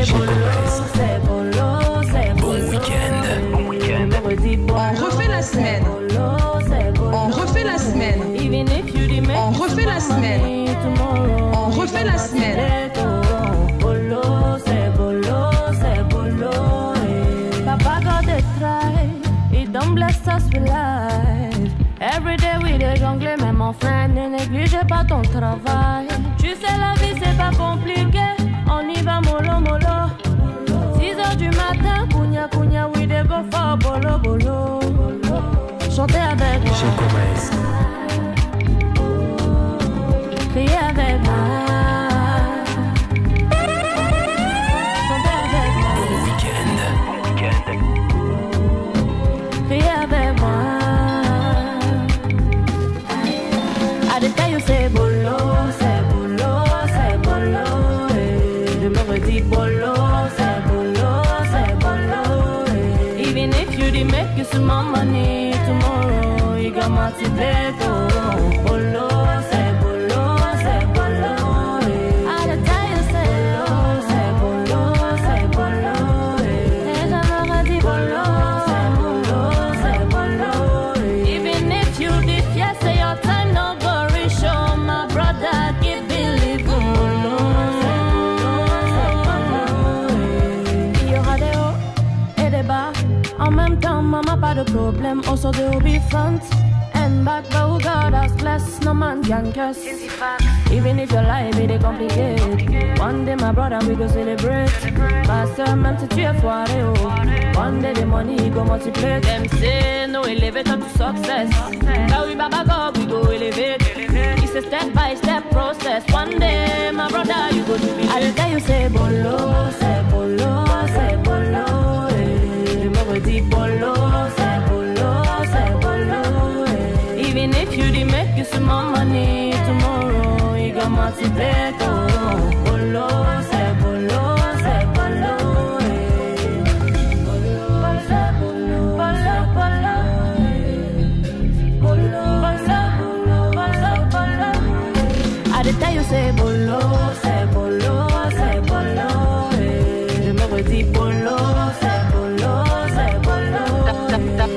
c'est bolo, c'est bolo, c'est bolo. Bon week-end. Bon week-end. On refait la semaine. On refait la semaine. On refait la semaine. On refait la semaine. Bolo, c'est bolo, c'est bolo. Papa got the try, he don't bless us with life. Every day we dey jongler, mais mon frère ne néglige pas ton travail. Tu sais la vie c'est pas compliqué, on y va mollo mollo. 6h du matin, cugna cugna, we dey go for bolo bolo. Chantez avec moi, criez avec moi. C'est bolo, c'est bolo, c'est bolo. Je me redis bolo, c'est bolo, c'est bolo. Even if you didn't make you some more money tomorrow, you got multiplied. Bolo, c'est bolo, c'est bolo. I tell you c'est bolo, c'est bolo. Et je me redis bolo, c'est bolo, c'est bolo. Even if you did, yes, say your time no go. My brother, keep believing. Il y aura des hauts et des bas. En même temps, maman, pas de problème. Also, there will be front and back. But who God has blessed, no man can curse. Even if your life is complicated, one day, my brother, we go celebrate. Pastor, même si tu es foiré, oh. One day, the money go multiply. Them say, no elevator to success. Now we baba God, we go elevate. It's a step-by-step process. One day, my brother, you go to be. I tell you, say bolo, c'est bolo, c'est bolo. Je me redis bolo, c'est bolo, c'est bolo. Even if you didn't make you some more money tomorrow, you got multiplied. Bolo, c'est bolo, c'est bolo. Tell you say bolo, c'est bolo, c'est bolo. Je me redis bolo, c'est bolo, c'est bolo.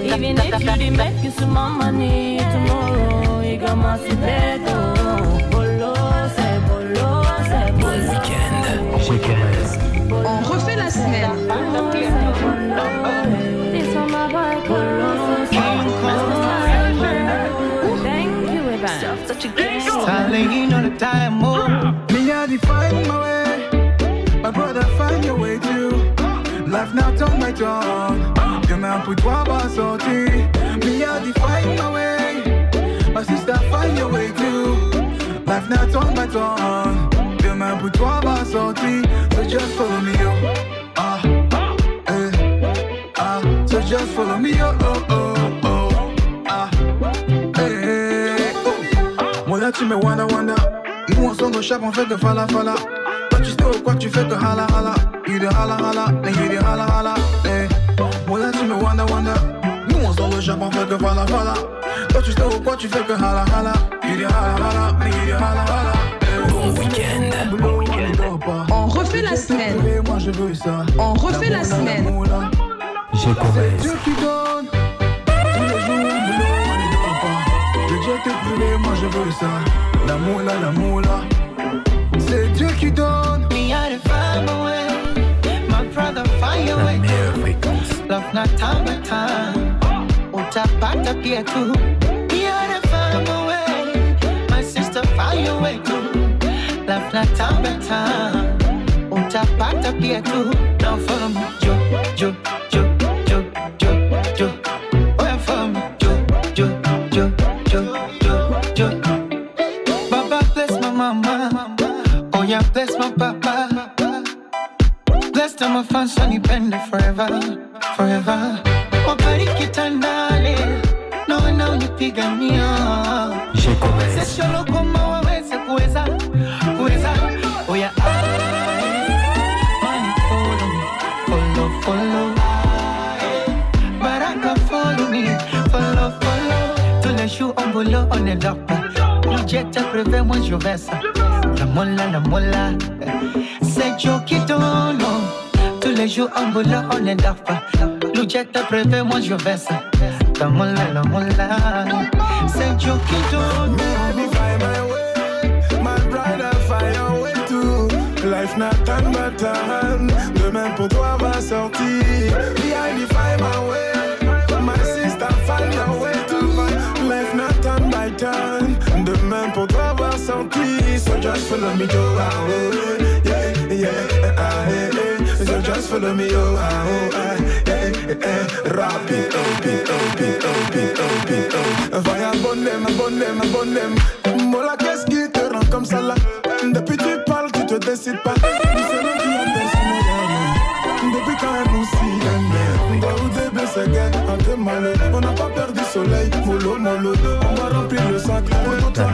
Even if you didn't make you some more money tomorrow, you got my secret. Bolo, c'est bolo, c'est bolo. Bon week-end. On refait la semaine. This one my boy bolo. Thank you, Evan. Such a great Starting all the time, oh. Me, I define my way. My brother, find your way too. Life not on my tongue. Demain pour toi va sortir. Me, I define my way. My sister, find your way too. Life not on my tongue. Demain pour toi va sortir. So just follow me, oh. Ah, eh, ah. So just follow me, oh, oh, oh, oh. Ah, eh, oh. Moi là tu me wanda wanda. Nous on sort nos chapes, on fait que fala fala. Toi tu sais ou quoi tu fais que hala hala. You de hala hala, mais you de hala hala. Eh, moi là tu me wanda wanda. Nous on sort nos chapes, on fait que fala fala. Toi tu sais ou quoi tu fais que hala hala. You de hala hala, mais you de hala hala. Bon week-end. Bon week-end. On refait la semaine. Moi je veux ça. On refait la semaine. C'est Dieu qui donne. Tous les jours, boulot, on ne dort pas. Le Dieu t'est privé, moi je veux ça. L'amour là. C'est Dieu qui donne. Me out and find my way. My brother, find your way too. Love not time by time. Utapata pia tu. Me out and find my way. My sister, find your way too. Love not time by time. Utapata pia tu. Now follow me, Jo. Where from me, Jo. Baba bless my mama. Oh yeah, bless my papa. Bless them my fans and you bend it forever. Wabariki tandale. No nipigania. Wezesha lokoma waweze kuweza. Oh yeah, money follow. Baraka follow me. Follow. Tous les jours on boule on est là. Jetta preve moi je vais ça. La molla. C'est Dieu qui donne. les jours en boulot, on ne dort pas. L'oujet te préfère, moi je vais ça. La moula, c'est Joe qui tourne. Me find my way, my brother find your way too. Life not time but time. Demain pour toi va sortir. Behind me find my way, my sister find your way too. Life not time by time. Demain pour toi va sortir. So just follow me, Joe. Yeah, yeah, so just follow me, oh, rap it, Vaya bonnem. Mola, qu'est-ce qui te rend comme ça là? Depuis tu parles, tu te décides pas. Depuis quand nous si on n'a pas perdu soleil, mollo. On va remplir le sac pour toute la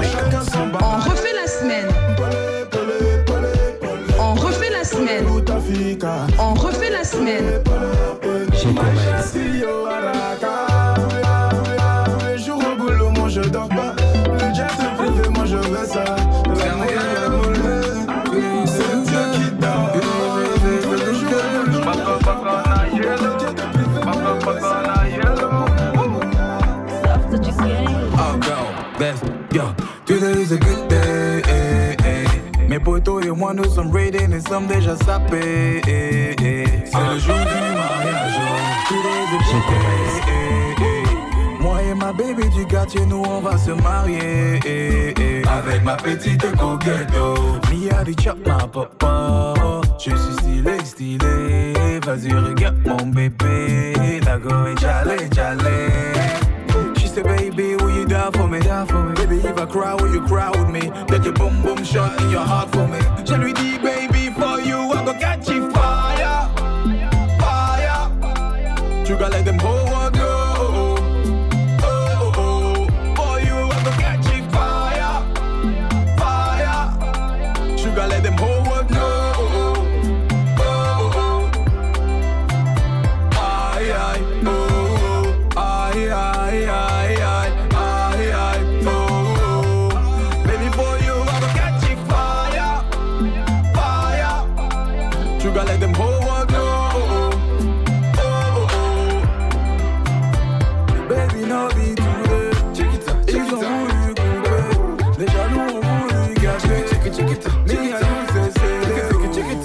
chacun son bar. On refait la semaine. On refait la semaine. On refait la semaine. Tous les jours au boulot, moi je dors pas. Le jet privé, moi je vais ça. C'est Dieu qui dort. Oh girl, that's yo. Today is a good day. Mes potos et moi nous sommes ready, nous sommes déjà sapés. C'est le jour du mariage. Today is a good day. Moi et ma baby du quartier, nous on va se marier. Avec ma petite coquette. Mia du chop ma papa. Je suis stylé. Vas-y regarde mon bébé. La go est jalé. She said, baby, will you die for me? Baby, if I cry, will you cry with me? Get your boom boom shot in your heart for me. Je lui dis, baby, for you, I go catch you fire. You gotta let them whole world go. For you, I go catch you fire. You gotta let them whole world go. Let them whole world know. Baby, no be today. Ils ont voulu couper. Les jaloux ont voulu gâcher. Mais il y a nous c'est baby, no be today.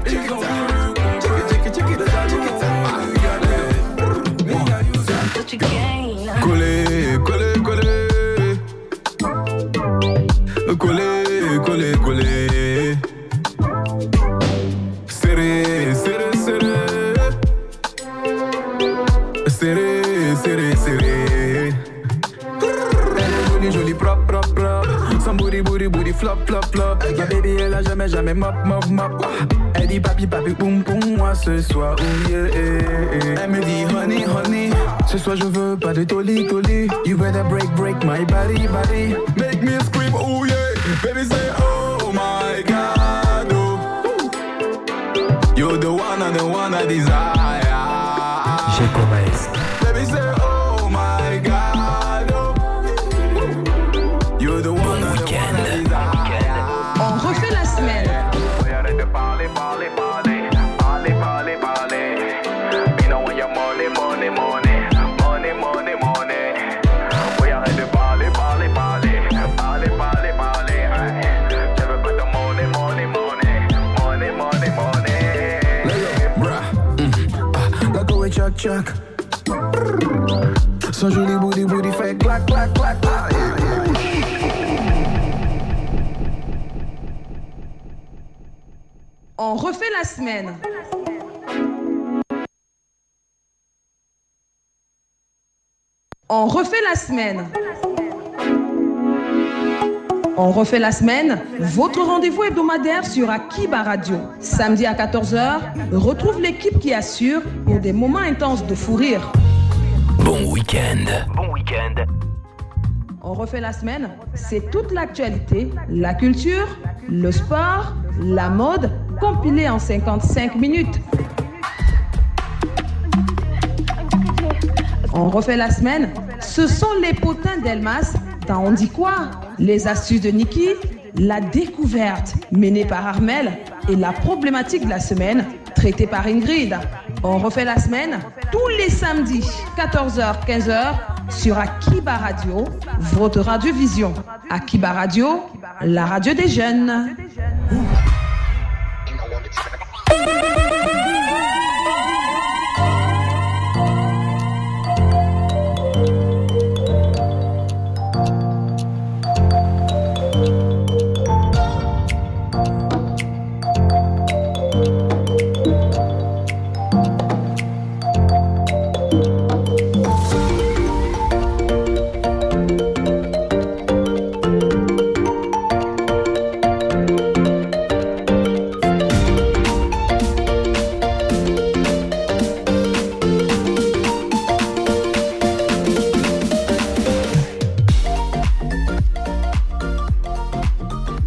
Ils ont voulu couper. Les jaloux ont voulu gâcher. Mais il y a nous c'est coller. Serré. Elle est jolie, propre. Son booty, flop. Ma baby, elle a jamais mop. Elle dit papi, boum, moi ce soir, oh yeah. Elle me dit honey, ce soir je veux pas de toli. You better break my body. Make me scream, oh yeah. Baby say, oh my God, oh. You're the one I desire. Baby say, oh my God, oh. You're the one I desire. On refait la semaine. Arrête de parler. You know when you're money. Oui, arrête de parler. Je veux pas de money. Bruh. La go et chuck. Son joli booty fait clac. On refait la semaine. On refait la semaine, votre rendez-vous hebdomadaire sur Akiba Radio. Samedi à 14h, retrouve l'équipe qui assure pour des moments intenses de fou rire. Bon week-end. On refait la semaine, c'est toute l'actualité, la culture, le sport, la mode, compilé en 55 minutes. On refait la semaine, ce sont les potins d'Elmas. Dans On dit quoi? Les astuces de Niki, la découverte menée par Armel, et la problématique de la semaine traitée par Ingrid. On refait la semaine tous les samedis, 14h-15h sur Akiba Radio, votre radiovision. Akiba Radio, la radio des jeunes.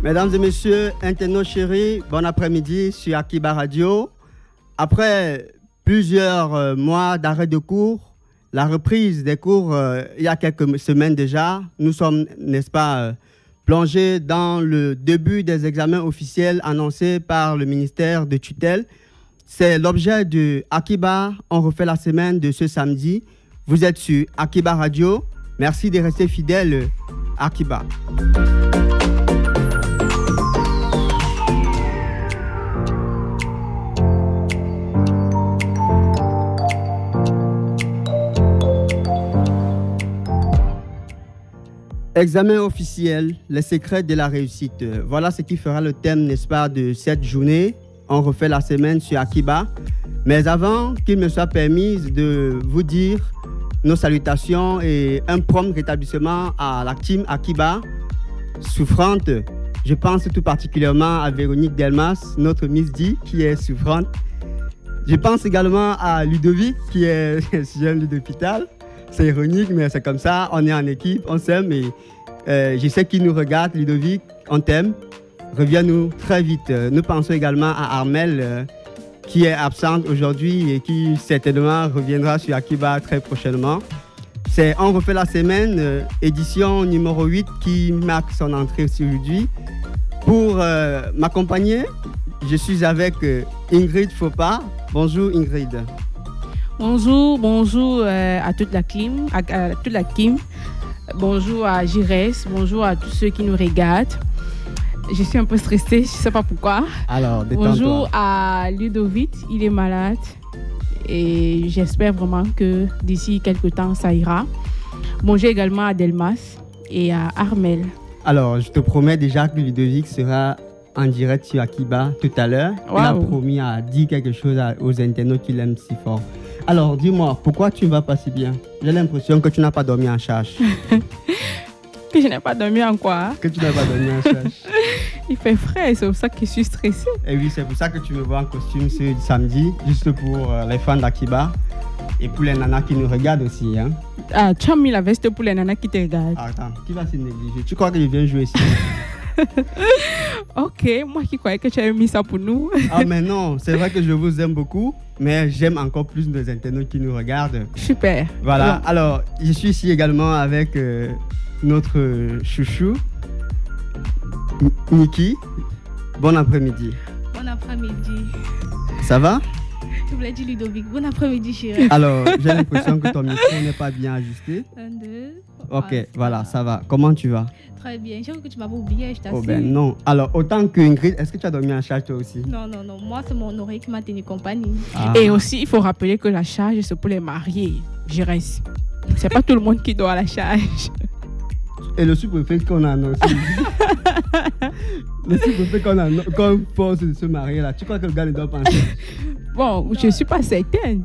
Mesdames et messieurs, internautes chéris, bon après-midi sur Akiba Radio. Après plusieurs mois d'arrêt de cours, la reprise des cours il y a quelques semaines déjà, nous sommes, n'est-ce pas, plongés dans le début des examens officiels annoncés par le ministère de tutelle. C'est l'objet de Akiba, on refait la semaine de ce samedi. Vous êtes sur Akiba Radio. Merci de rester fidèles à Akiba. Examen officiel, les secrets de la réussite. Voilà ce qui fera le thème, n'est-ce pas, de cette journée. On refait la semaine sur Akiba. Mais avant qu'il me soit permis de vous dire nos salutations et un prompt rétablissement à la team Akiba souffrante. Je pense tout particulièrement à Véronique Delmas, notre Miss D, qui est souffrante. Je pense également à Ludovic, qui est jeune lit d'hôpital. C'est ironique, mais c'est comme ça. On est en équipe, on s'aime. Et je sais qu'il nous regarde, Ludovic, on t'aime. Reviens-nous très vite. Nous pensons également à Armel, qui est absente aujourd'hui et qui certainement reviendra sur Akiba très prochainement. C'est On refait la semaine, édition numéro 8, qui marque son entrée aujourd'hui. Pour m'accompagner, je suis avec Ingrid Fopa. Bonjour Ingrid. Bonjour à toute la team, bonjour à Jires, bonjour à tous ceux qui nous regardent. Je suis un peu stressée, je ne sais pas pourquoi. Alors, détends-toi. Bonjour à Ludovic, il est malade et j'espère vraiment que d'ici quelques temps, ça ira. Bonjour également à Delmas et à Armel. Alors, je te promets déjà que Ludovic sera en direct sur Akiba tout à l'heure. Wow. Il a promis à dire quelque chose aux internautes qu'il aime si fort. Alors, dis-moi, pourquoi tu ne vas pas si bien? J'ai l'impression que tu n'as pas dormi en charge. Que je n'ai pas dormi en quoi? Que tu n'as pas dormi en charge. Il fait frais, c'est pour ça que je suis stressée. Et oui, c'est pour ça que tu me vois en costume ce samedi, juste pour les fans d'Akiba et pour les nanas qui nous regardent aussi. Hein. Ah, tu as mis la veste pour les nanas qui te regardent. Attends, qui va se négliger? Tu crois que je viens jouer ici? Ok, moi qui croyais que tu avais mis ça pour nous. Ah mais non, c'est vrai que je vous aime beaucoup, mais j'aime encore plus nos internautes qui nous regardent. Super. Voilà, ouais. Alors je suis ici également avec notre chouchou, Niki. Bon après-midi. Bon après-midi. Ça va? Je voulais dire Ludovic. Bon après-midi, chérie. Alors, j'ai l'impression que ton micro n'est pas bien ajusté. 1, 2. Ok, voilà, ça va. Comment tu vas? Très bien. J'ai cru que tu m'avais oublié, je t'assure. Oh ben non. Alors, autant que Ingrid, est-ce que tu as dormi en charge toi aussi? Non. Moi, c'est mon oreille qui m'a tenu compagnie. Ah. Et aussi, il faut rappeler que la charge, c'est pour les mariés. Je reste. C'est pas tout le monde qui doit à la charge. Et le sous-préfet qu'on a annoncé. Le sous-préfet qu'on force de se marier là, tu crois que le gars ne doit pas en charge? Bon, je ne suis pas certaine.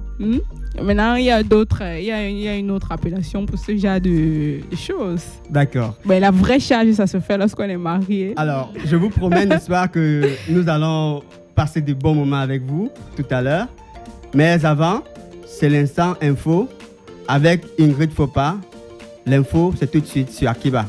Maintenant, il y a une autre appellation pour ce genre de choses. D'accord. Mais la vraie charge, ça se fait lorsqu'on est marié. Alors, je vous promets, n'est-ce pas, que nous allons passer de bons moments avec vous tout à l'heure. Mais avant, c'est l'instant info avec Ingrid Fopa. L'info, c'est tout de suite sur Akiba.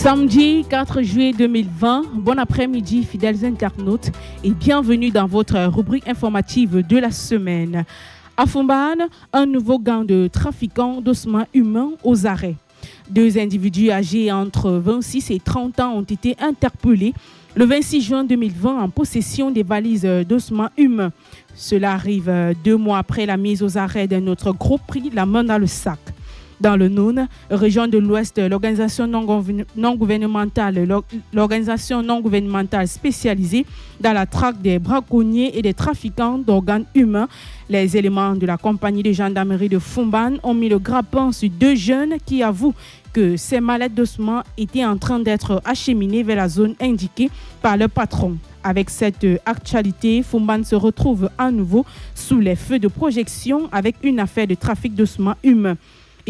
Samedi 4 juillet 2020, bon après-midi fidèles internautes et bienvenue dans votre rubrique informative de la semaine. À Foumban, un nouveau gang de trafiquants d'ossements humains aux arrêts. 2 individus âgés entre 26 et 30 ans ont été interpellés le 26 juin 2020 en possession des valises d'ossements humains. Cela arrive 2 mois après la mise aux arrêts d'un autre groupe pris la main dans le sac. Dans le Noun, région de l'Ouest, l'organisation non gouvernementale spécialisée dans la traque des braconniers et des trafiquants d'organes humains, les éléments de la compagnie de gendarmerie de Foumban ont mis le grappin sur 2 jeunes qui avouent que ces mallettes d'ossements étaient en train d'être acheminées vers la zone indiquée par leur patron. Avec cette actualité, Foumban se retrouve à nouveau sous les feux de projection avec une affaire de trafic d'ossements humains.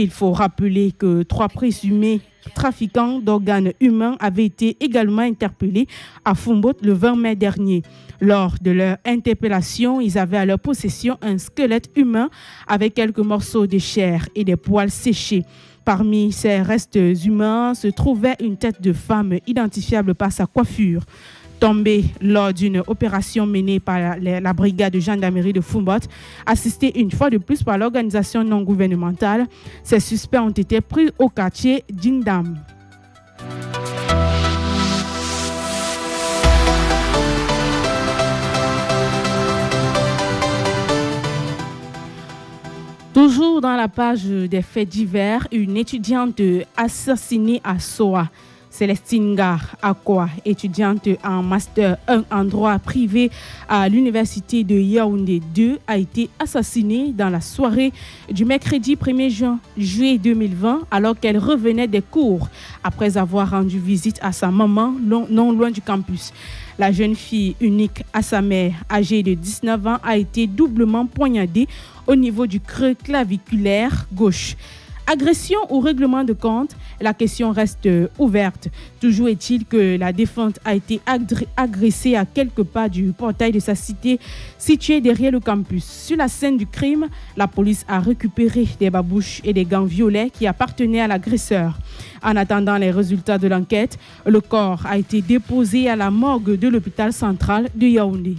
Il faut rappeler que 3 présumés trafiquants d'organes humains avaient été également interpellés à Foumban le 20 mai dernier. Lors de leur interpellation, ils avaient à leur possession un squelette humain avec quelques morceaux de chair et des poils séchés. Parmi ces restes humains se trouvait une tête de femme identifiable par sa coiffure. Tombé lors d'une opération menée par la brigade de gendarmerie de Foumban, assistée une fois de plus par l'organisation non gouvernementale, ces suspects ont été pris au quartier d'Indam. Toujours dans la page des faits divers, une étudiante assassinée à Soa. Célestine Gar Akwa, étudiante en Master 1 en droit privé à l'université de Yaoundé 2, a été assassinée dans la soirée du mercredi 1er juillet 2020 alors qu'elle revenait des cours après avoir rendu visite à sa maman non loin du campus. La jeune fille, unique à sa mère, âgée de 19 ans, a été doublement poignardée au niveau du creux claviculaire gauche. Agression ou règlement de compte, la question reste ouverte. Toujours est-il que la défunte a été agressée à quelques pas du portail de sa cité située derrière le campus. Sur la scène du crime, la police a récupéré des babouches et des gants violets qui appartenaient à l'agresseur. En attendant les résultats de l'enquête, le corps a été déposé à la morgue de l'hôpital central de Yaoundé.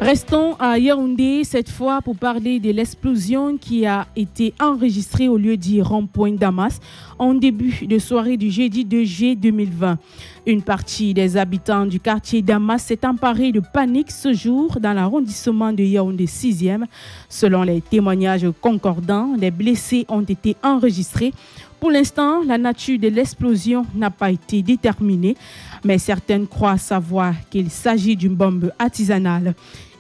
Restons à Yaoundé cette fois pour parler de l'explosion qui a été enregistrée au lieu dit rond-point Damas en début de soirée du jeudi 2 juillet 2020. Une partie des habitants du quartier Damas s'est emparée de panique ce jour dans l'arrondissement de Yaoundé 6e. Selon les témoignages concordants, les blessés ont été enregistrés. Pour l'instant, la nature de l'explosion n'a pas été déterminée, mais certaines croient savoir qu'il s'agit d'une bombe artisanale.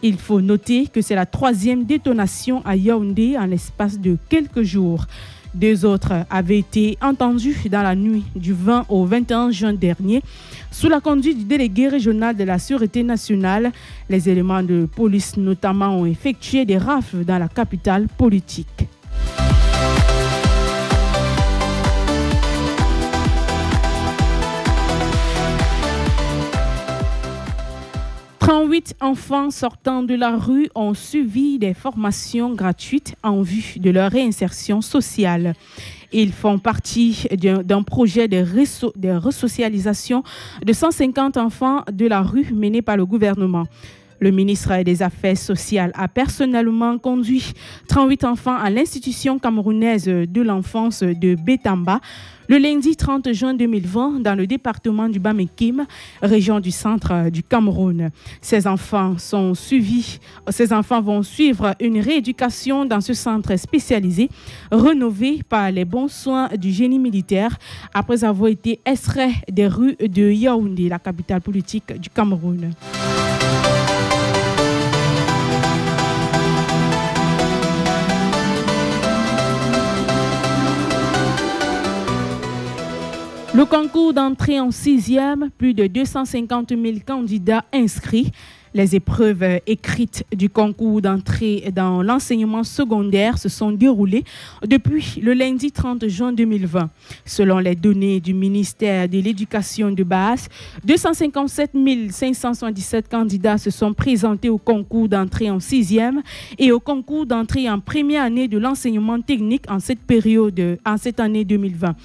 Il faut noter que c'est la 3e détonation à Yaoundé en l'espace de quelques jours. 2 autres avaient été entendus dans la nuit du 20 au 21 juin dernier. Sous la conduite du délégué régional de la Sûreté nationale, les éléments de police notamment ont effectué des rafles dans la capitale politique. 38 enfants sortant de la rue ont suivi des formations gratuites en vue de leur réinsertion sociale. Ils font partie d'un projet de resocialisation de 150 enfants de la rue mené par le gouvernement. Le ministre des Affaires sociales a personnellement conduit 38 enfants à l'institution camerounaise de l'enfance de Bétamba le lundi 30 juin 2020 dans le département du Bamekime, région du centre du Cameroun. Ces enfants vont suivre une rééducation dans ce centre spécialisé rénové par les bons soins du génie militaire après avoir été extraits des rues de Yaoundé, la capitale politique du Cameroun. Le concours d'entrée en 6e, plus de 250 000 candidats inscrits. Les épreuves écrites du concours d'entrée dans l'enseignement secondaire se sont déroulées depuis le lundi 30 juin 2020. Selon les données du ministère de l'Éducation de base, 257 577 candidats se sont présentés au concours d'entrée en 6e et au concours d'entrée en première année de l'enseignement technique en cette année 2020.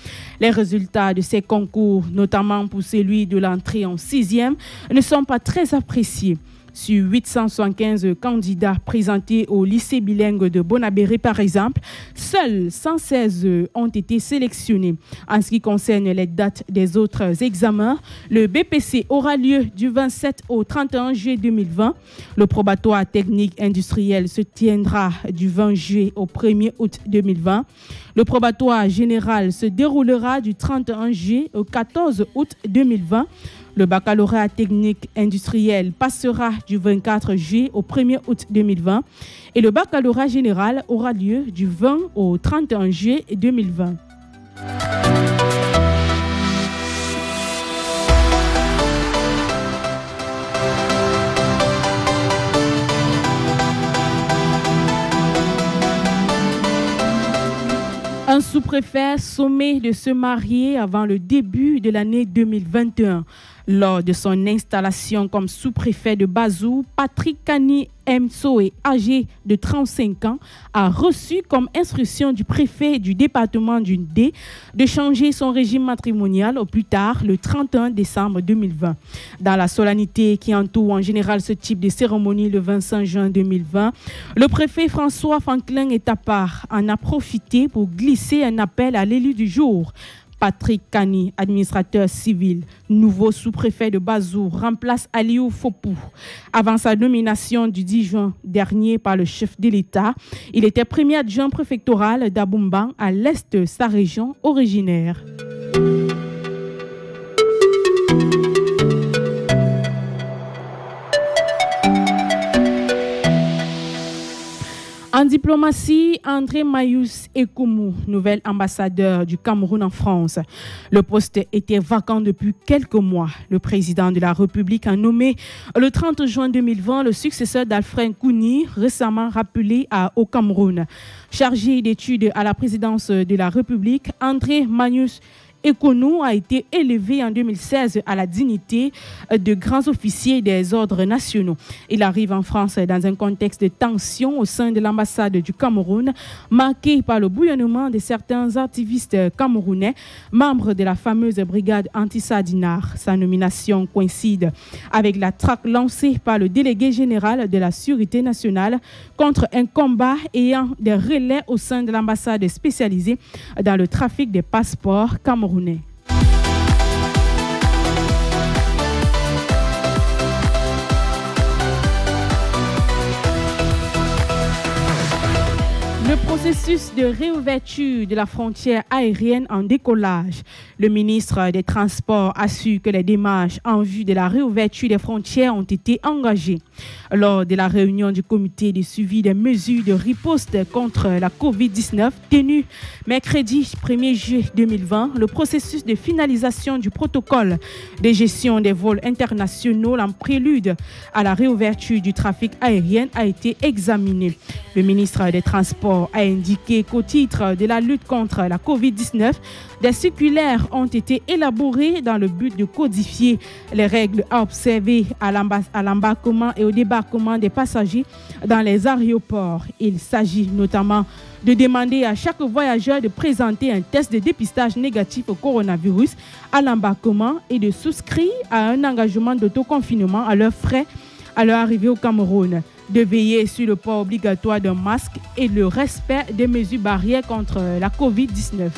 Les résultats de ces concours, notamment pour celui de l'entrée en 6e, ne sont pas très appréciés. Sur 875 candidats présentés au lycée bilingue de Bonabéré, par exemple, seuls 116 ont été sélectionnés. En ce qui concerne les dates des autres examens, le BPC aura lieu du 27 au 31 juillet 2020. Le probatoire technique industriel se tiendra du 20 juillet au 1er août 2020. Le probatoire général se déroulera du 31 juillet au 14 août 2020. Le baccalauréat technique industriel passera du 24 juillet au 1er août 2020 et le baccalauréat général aura lieu du 20 au 31 juillet 2020. Un sous-préfet sommé de se marier avant le début de l'année 2021. Lors de son installation comme sous-préfet de Bazou, Patrick Kani Msoe, âgé de 35 ans, a reçu comme instruction du préfet du département du D de changer son régime matrimonial au plus tard le 31 décembre 2020. Dans la solennité qui entoure en général ce type de cérémonie le 25 juin 2020, le préfet François Franklin Etapar en a profité pour glisser un appel à l'élu du jour. Patrick Kani, administrateur civil, nouveau sous-préfet de Bazou, remplace Aliou Fopou. Avant sa nomination du 10 juin dernier par le chef de l'État, il était premier adjoint préfectoral d'Aboumban à l'est de sa région originaire. En diplomatie, André Mayus Ekoumou, nouvel ambassadeur du Cameroun en France. Le poste était vacant depuis quelques mois. Le président de la République a nommé le 30 juin 2020 le successeur d'Alfred Kouni, récemment rappelé au Cameroun. Chargé d'études à la présidence de la République, André Mayus Ekonou a été élevé en 2016 à la dignité de grand officier des ordres nationaux. Il arrive en France dans un contexte de tension au sein de l'ambassade du Cameroun, marqué par le bouillonnement de certains activistes camerounais, membres de la fameuse brigade anti-Sadinar. Sa nomination coïncide avec la traque lancée par le délégué général de la Sûreté nationale contre un combat ayant des relais au sein de l'ambassade spécialisée dans le trafic des passeports camerounais. Le processus de réouverture de la frontière aérienne en décollage. Le ministre des Transports assure que les démarches en vue de la réouverture des frontières ont été engagées. Lors de la réunion du comité de suivi des mesures de riposte contre la COVID-19 tenue mercredi 1er juillet 2020, le processus de finalisation du protocole de gestion des vols internationaux en prélude à la réouverture du trafic aérien a été examiné. Le ministre des Transports a indiqué qu'au titre de la lutte contre la COVID-19, des circulaires ont été élaborées dans le but de codifier les règles à observer à l'embarquement et au débarquement des passagers dans les aéroports. Il s'agit notamment de demander à chaque voyageur de présenter un test de dépistage négatif au coronavirus à l'embarquement et de souscrire à un engagement d'autoconfinement à leurs frais à leur arrivée au Cameroun, de veiller sur le port obligatoire d'un masque et le respect des mesures barrières contre la COVID-19.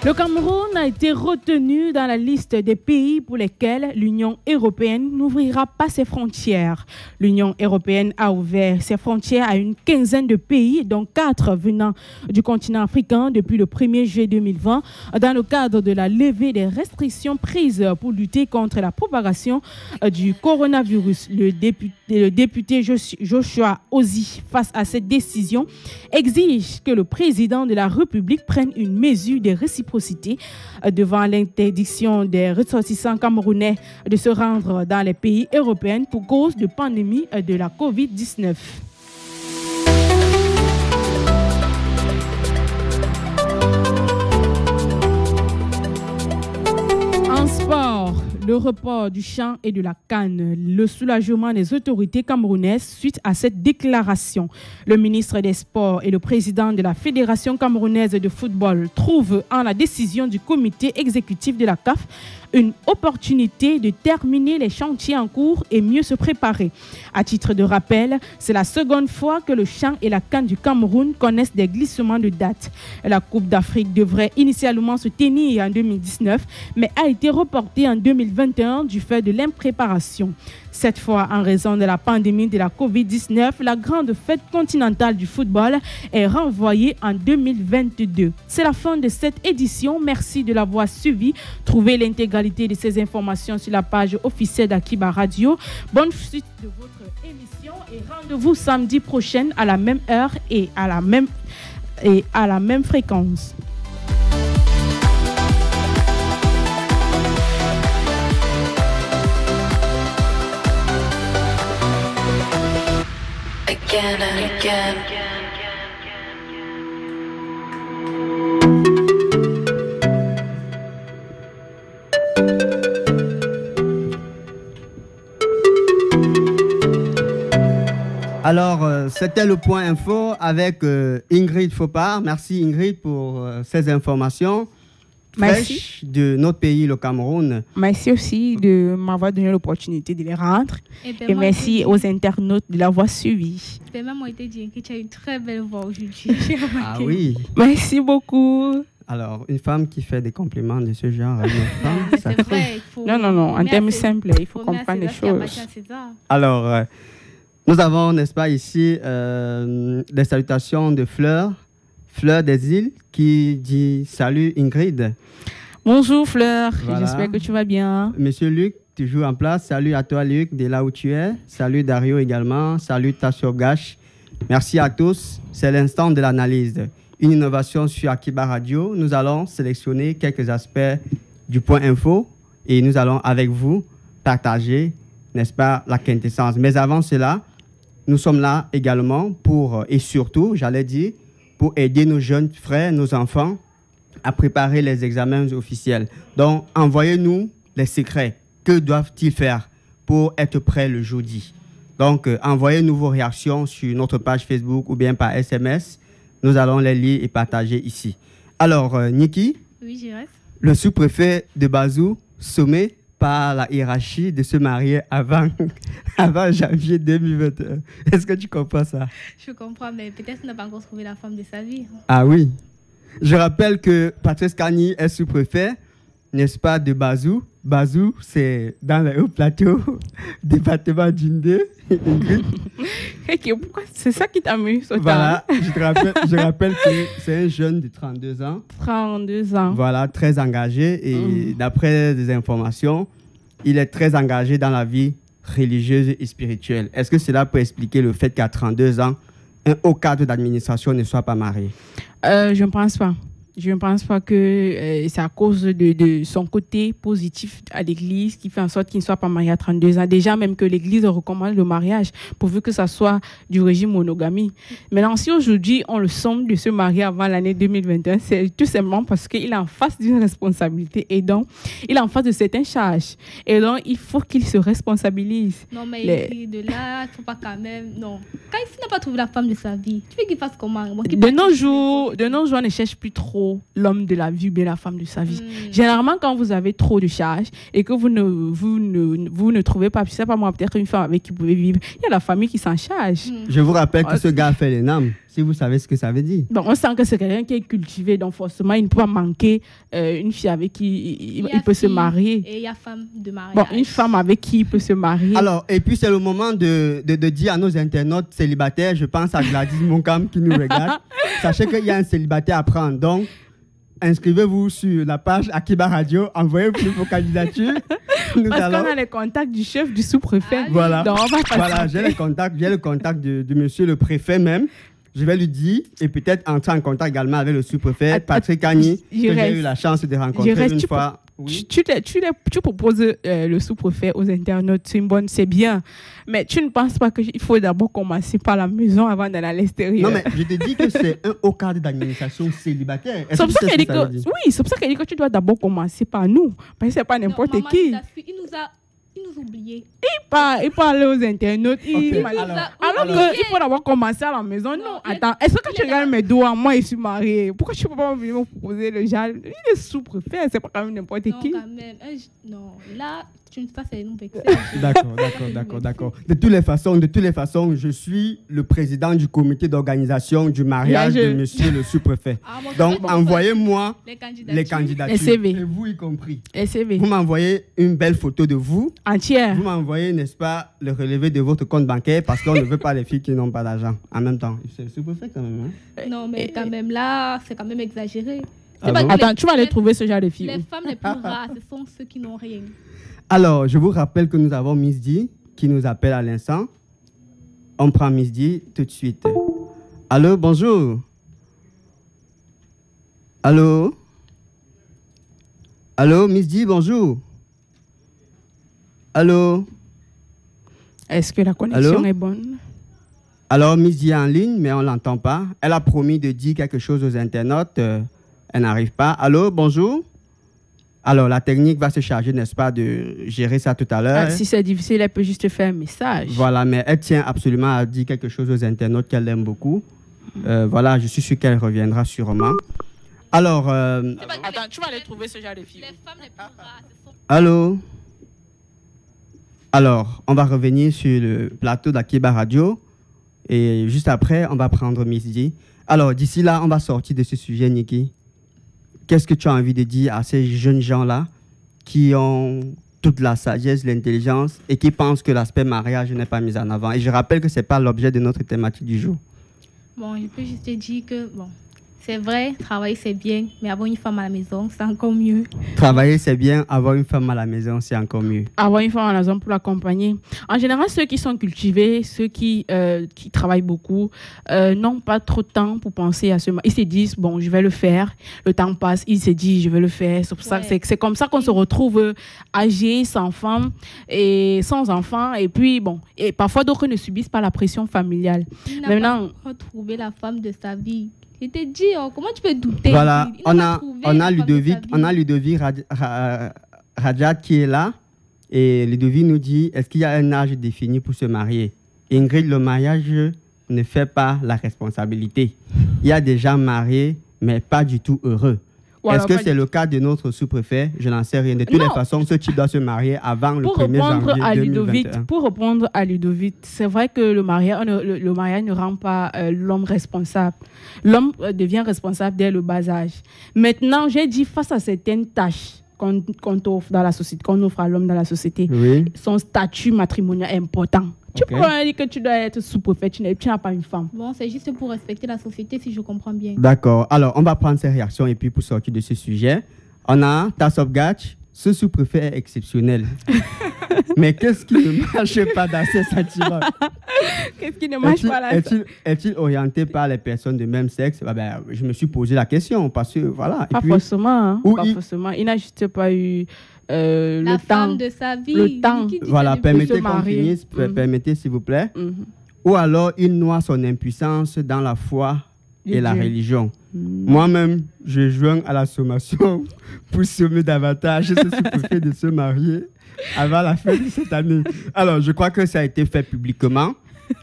Le Cameroun a été retenu dans la liste des pays pour lesquels l'Union européenne n'ouvrira pas ses frontières. L'Union européenne a ouvert ses frontières à une quinzaine de pays, dont 4 venant du continent africain depuis le 1er juillet 2020, dans le cadre de la levée des restrictions prises pour lutter contre la propagation du coronavirus. Le député le député Joshua Ozi, face à cette décision, exige que le président de la République prenne une mesure de réciprocité devant l'interdiction des ressortissants camerounais de se rendre dans les pays européens pour cause de pandémie de la COVID-19. En sport, le report du CHAN et de la CAN, le soulagement des autorités camerounaises suite à cette déclaration. Le ministre des Sports et le président de la Fédération camerounaise de football trouvent en la décision du comité exécutif de la CAF une opportunité de terminer les chantiers en cours et mieux se préparer. À titre de rappel, c'est la seconde fois que le CHAN et la CAN du Cameroun connaissent des glissements de date. La Coupe d'Afrique devrait initialement se tenir en 2019, mais a été reportée en 2021 du fait de l'impréparation. Cette fois, en raison de la pandémie de la COVID-19, la grande fête continentale du football est renvoyée en 2022. C'est la fin de cette édition. Merci de l'avoir suivi. Trouvez l'intégralité de ces informations sur la page officielle d'Akiba Radio. Bonne suite de votre émission et rendez-vous samedi prochain à la même heure et à la même fréquence. Again and again. Alors, c'était le point info avec Ingrid Fopard. Merci Ingrid pour ces informations. Merci de notre pays, le Cameroun. Merci aussi de m'avoir donné l'opportunité de les rendre. Et merci aux internautes de l'avoir suivi. Moi, été dit que tu as une très belle voix aujourd'hui. Ah oui. Merci beaucoup. Alors, une femme qui fait des compliments de ce genre à une femme, ça c'est vrai. Non, en termes simples, il faut comprendre les choses. Alors, nous avons, n'est-ce pas, ici, des salutations de Fleur des îles, qui dit salut Ingrid. Bonjour Fleur, voilà. J'espère que tu vas bien. Monsieur Luc, toujours en place. Salut à toi Luc, de là où tu es. Salut Dario également. Salut Tassio Gash. Merci à tous. C'est l'instant de l'analyse. Une innovation sur Akiba Radio. Nous allons sélectionner quelques aspects du point info et nous allons avec vous partager, n'est-ce pas, la quintessence. Mais avant cela, nous sommes là également pour, et surtout, j'allais dire, pour aider nos jeunes frères, nos enfants, à préparer les examens officiels. Donc, envoyez-nous les secrets. Que doivent-ils faire pour être prêts le jeudi? Donc, envoyez-nous vos réactions sur notre page Facebook ou bien par SMS. Nous allons les lire et partager ici. Alors, Niki, oui, j'y reste. Le sous-préfet de Bazou, sommé par la hiérarchie de se marier avant janvier 2021. Est-ce que tu comprends ça? Je comprends, mais peut-être qu'il n'a pas encore trouvé la femme de sa vie. Ah oui. Je rappelle que Patrice Kani est sous-préfet, n'est-ce pas, de Bazou. Bazou, c'est dans le Haut-Plateau, département d'Indé. Pourquoi c'est ça qui t'amuse? Voilà, je rappelle que c'est un jeune de 32 ans. 32 ans. Voilà, très engagé. Et d'après des informations, il est très engagé dans la vie religieuse et spirituelle. Est-ce que cela peut expliquer le fait qu'à 32 ans, un haut cadre d'administration ne soit pas marié? Je ne pense pas. Je ne pense pas que c'est à cause de son côté positif à l'Église qui fait en sorte qu'il ne soit pas marié à 32 ans. Déjà, même que l'Église recommande le mariage, pourvu que ça soit du régime monogamie. Maintenant, si aujourd'hui, on le somme de se marier avant l'année 2021, c'est tout simplement parce qu'il est en face d'une responsabilité et donc, il est en face de certaines charges. Et donc, il faut qu'il se responsabilise. Non, mais de là, il ne faut pas quand même... Non. Quand il n'a pas trouvé la femme de sa vie, tu veux qu'il fasse comment? De nos jours, on ne cherche plus trop l'homme de la vie ou bien la femme de sa vie. Généralement, quand vous avez trop de charges et que vous ne trouvez pas, je sais pas moi, peut-être une femme avec qui vous pouvez vivre, il y a la famille qui s'en charge. Je vous rappelle que ce gars a fait les NAM, si vous savez ce que ça veut dire. Bon, on sent que c'est quelqu'un qui est cultivé, donc forcément, il ne peut pas manquer une fille avec qui il peut se marier. Et il y a femme de mariage. Bon, une femme avec qui il peut se marier. Alors, et puis c'est le moment de dire à nos internautes célibataires, je pense à Gladys Monkam qui nous regarde, sachez qu'il y a un célibataire à prendre. Donc, inscrivez-vous sur la page Akiba Radio, envoyez-vous vos candidatures Nous Parce allons... qu'on a les contacts du chef du sous-préfet. Voilà, Donc, on va voilà, j'ai le contact de monsieur le préfet même. Je vais lui dire et peut-être entrer en contact également avec le sous-préfet Patrick Agny, que j'ai eu la chance de rencontrer une fois. Oui. Tu proposes le sous-préfet aux internautes, c'est bien. Mais tu ne penses pas qu'il faut d'abord commencer par la maison avant d'aller à l'extérieur? Non, mais je te dis que c'est un haut cadre d'administration célibataire. C'est pour ça qu'elle dit que, oui, c'est pour ça qu'elle dit que tu dois d'abord commencer par nous. Parce que c'est pas n'importe qui. Il nous a oubliés. Il parle aux internautes. Okay. Alors qu'il faut d'abord commencer à la maison. Non, attends. Est-ce que tu regardes mes doigts? Moi, je suis mariée. Pourquoi tu ne peux pas venir me proposer le genre? Il est sous-préfet. C'est pas quand même n'importe qui. Quand même. Non, là, tu ne sais pas, c'est nous vexer. D'accord. De toutes les façons, je suis le président du comité d'organisation du mariage de monsieur le sous-préfet. Donc, envoyez-moi les candidatures. Les CV. Et vous y compris. Les CV. Vous m'envoyez une belle photo de vous. Entière. Vous m'envoyez, n'est-ce pas, le relevé de votre compte bancaire parce qu'on ne veut pas les filles qui n'ont pas d'argent. En même temps, c'est le sous-préfet quand même. Hein? Non, mais quand même là, c'est quand même exagéré. Attends, tu vas aller trouver ce genre de filles. Les femmes les plus rares, ce sont ceux qui n'ont rien. Alors, je vous rappelle que nous avons Miss D qui nous appelle à l'instant. On prend Miss D tout de suite. Allô, bonjour. Allô, Miss D, bonjour. Allô. Est-ce que la connexion est bonne? Alors, Miss D est en ligne, mais on ne l'entend pas. Elle a promis de dire quelque chose aux internautes. Elle n'arrive pas. Allô, bonjour. Alors, la technique va se charger, n'est-ce pas, de gérer ça tout à l'heure. Si c'est difficile, elle peut juste faire un message. Voilà, mais elle tient absolument à dire quelque chose aux internautes qu'elle aime beaucoup. Voilà, je suis sûr qu'elle reviendra sûrement. Alors... Attends, tu vas aller trouver ce genre de filles. Les femmes les plus rares, Allô? Alors, on va revenir sur le plateau d'Akiba Radio. Et juste après, on va prendre Miss D. Alors, d'ici là, on va sortir de ce sujet, Niki. Qu'est-ce que tu as envie de dire à ces jeunes gens-là qui ont toute la sagesse, l'intelligence et qui pensent que l'aspect mariage n'est pas mis en avant? Et je rappelle que ce n'est pas l'objet de notre thématique du jour. Bon, je peux juste te dire que, bon, c'est vrai, travailler c'est bien, mais avoir une femme à la maison, c'est encore mieux. Travailler c'est bien, avoir une femme à la maison, c'est encore mieux. Avoir une femme à la maison pour l'accompagner. En général, ceux qui sont cultivés, ceux qui travaillent beaucoup, n'ont pas trop de temps pour penser à ce... Ils se disent, bon, je vais le faire. Le temps passe, ils se disent, je vais le faire. C'est pour ça que c'est comme ça qu'on se retrouve âgé, sans femme et sans enfant. Et puis, bon, et parfois d'autres ne subissent pas la pression familiale. Maintenant, retrouver la femme de sa vie. Je t'ai dit, comment tu peux douter? Voilà, on a Ludovic Rajat qui est là. Et Ludovic nous dit, est-ce qu'il y a un âge défini pour se marier? Ingrid, le mariage ne fait pas la responsabilité. Il y a des gens mariés, mais pas du tout heureux. Voilà, est-ce que c'est le cas de notre sous-préfet? Je n'en sais rien. De toutes les façons, ce type doit se marier avant le 1er janvier 2021. Pour répondre à Ludovic, c'est vrai que le mariage ne rend pas l'homme responsable. L'homme devient responsable dès le bas âge. Maintenant, j'ai dit face à certaines tâches qu'on offre dans la société, qu'on offre à l'homme dans la société, son statut matrimonial est important. Tu peux pas dire que tu dois être sous-préfet, tu n'as pas une femme. Bon, c'est juste pour respecter la société, si je comprends bien. D'accord. Alors, on va prendre ces réactions et puis pour sortir de ce sujet, on a Tassop Gatch. Ce sous-préfet est exceptionnel. Mais qu'est-ce qui ne marche pas dans ces sentiments? Qu'est-ce qui ne marche pas là? Est-il orienté par les personnes de même sexe? Je me suis posé la question parce que voilà. Pas forcément. Forcément. Il n'a juste pas eu le temps de sa vie. Le temps. Voilà, permettez qu'on finisse. Permettez, s'il vous plaît. Ou alors, il noie son impuissance dans la foi et la religion. Moi-même, je joins à la sommation pour sommer davantage ce sous-préfet de se marier avant la fin de cette année. Alors, je crois que ça a été fait publiquement.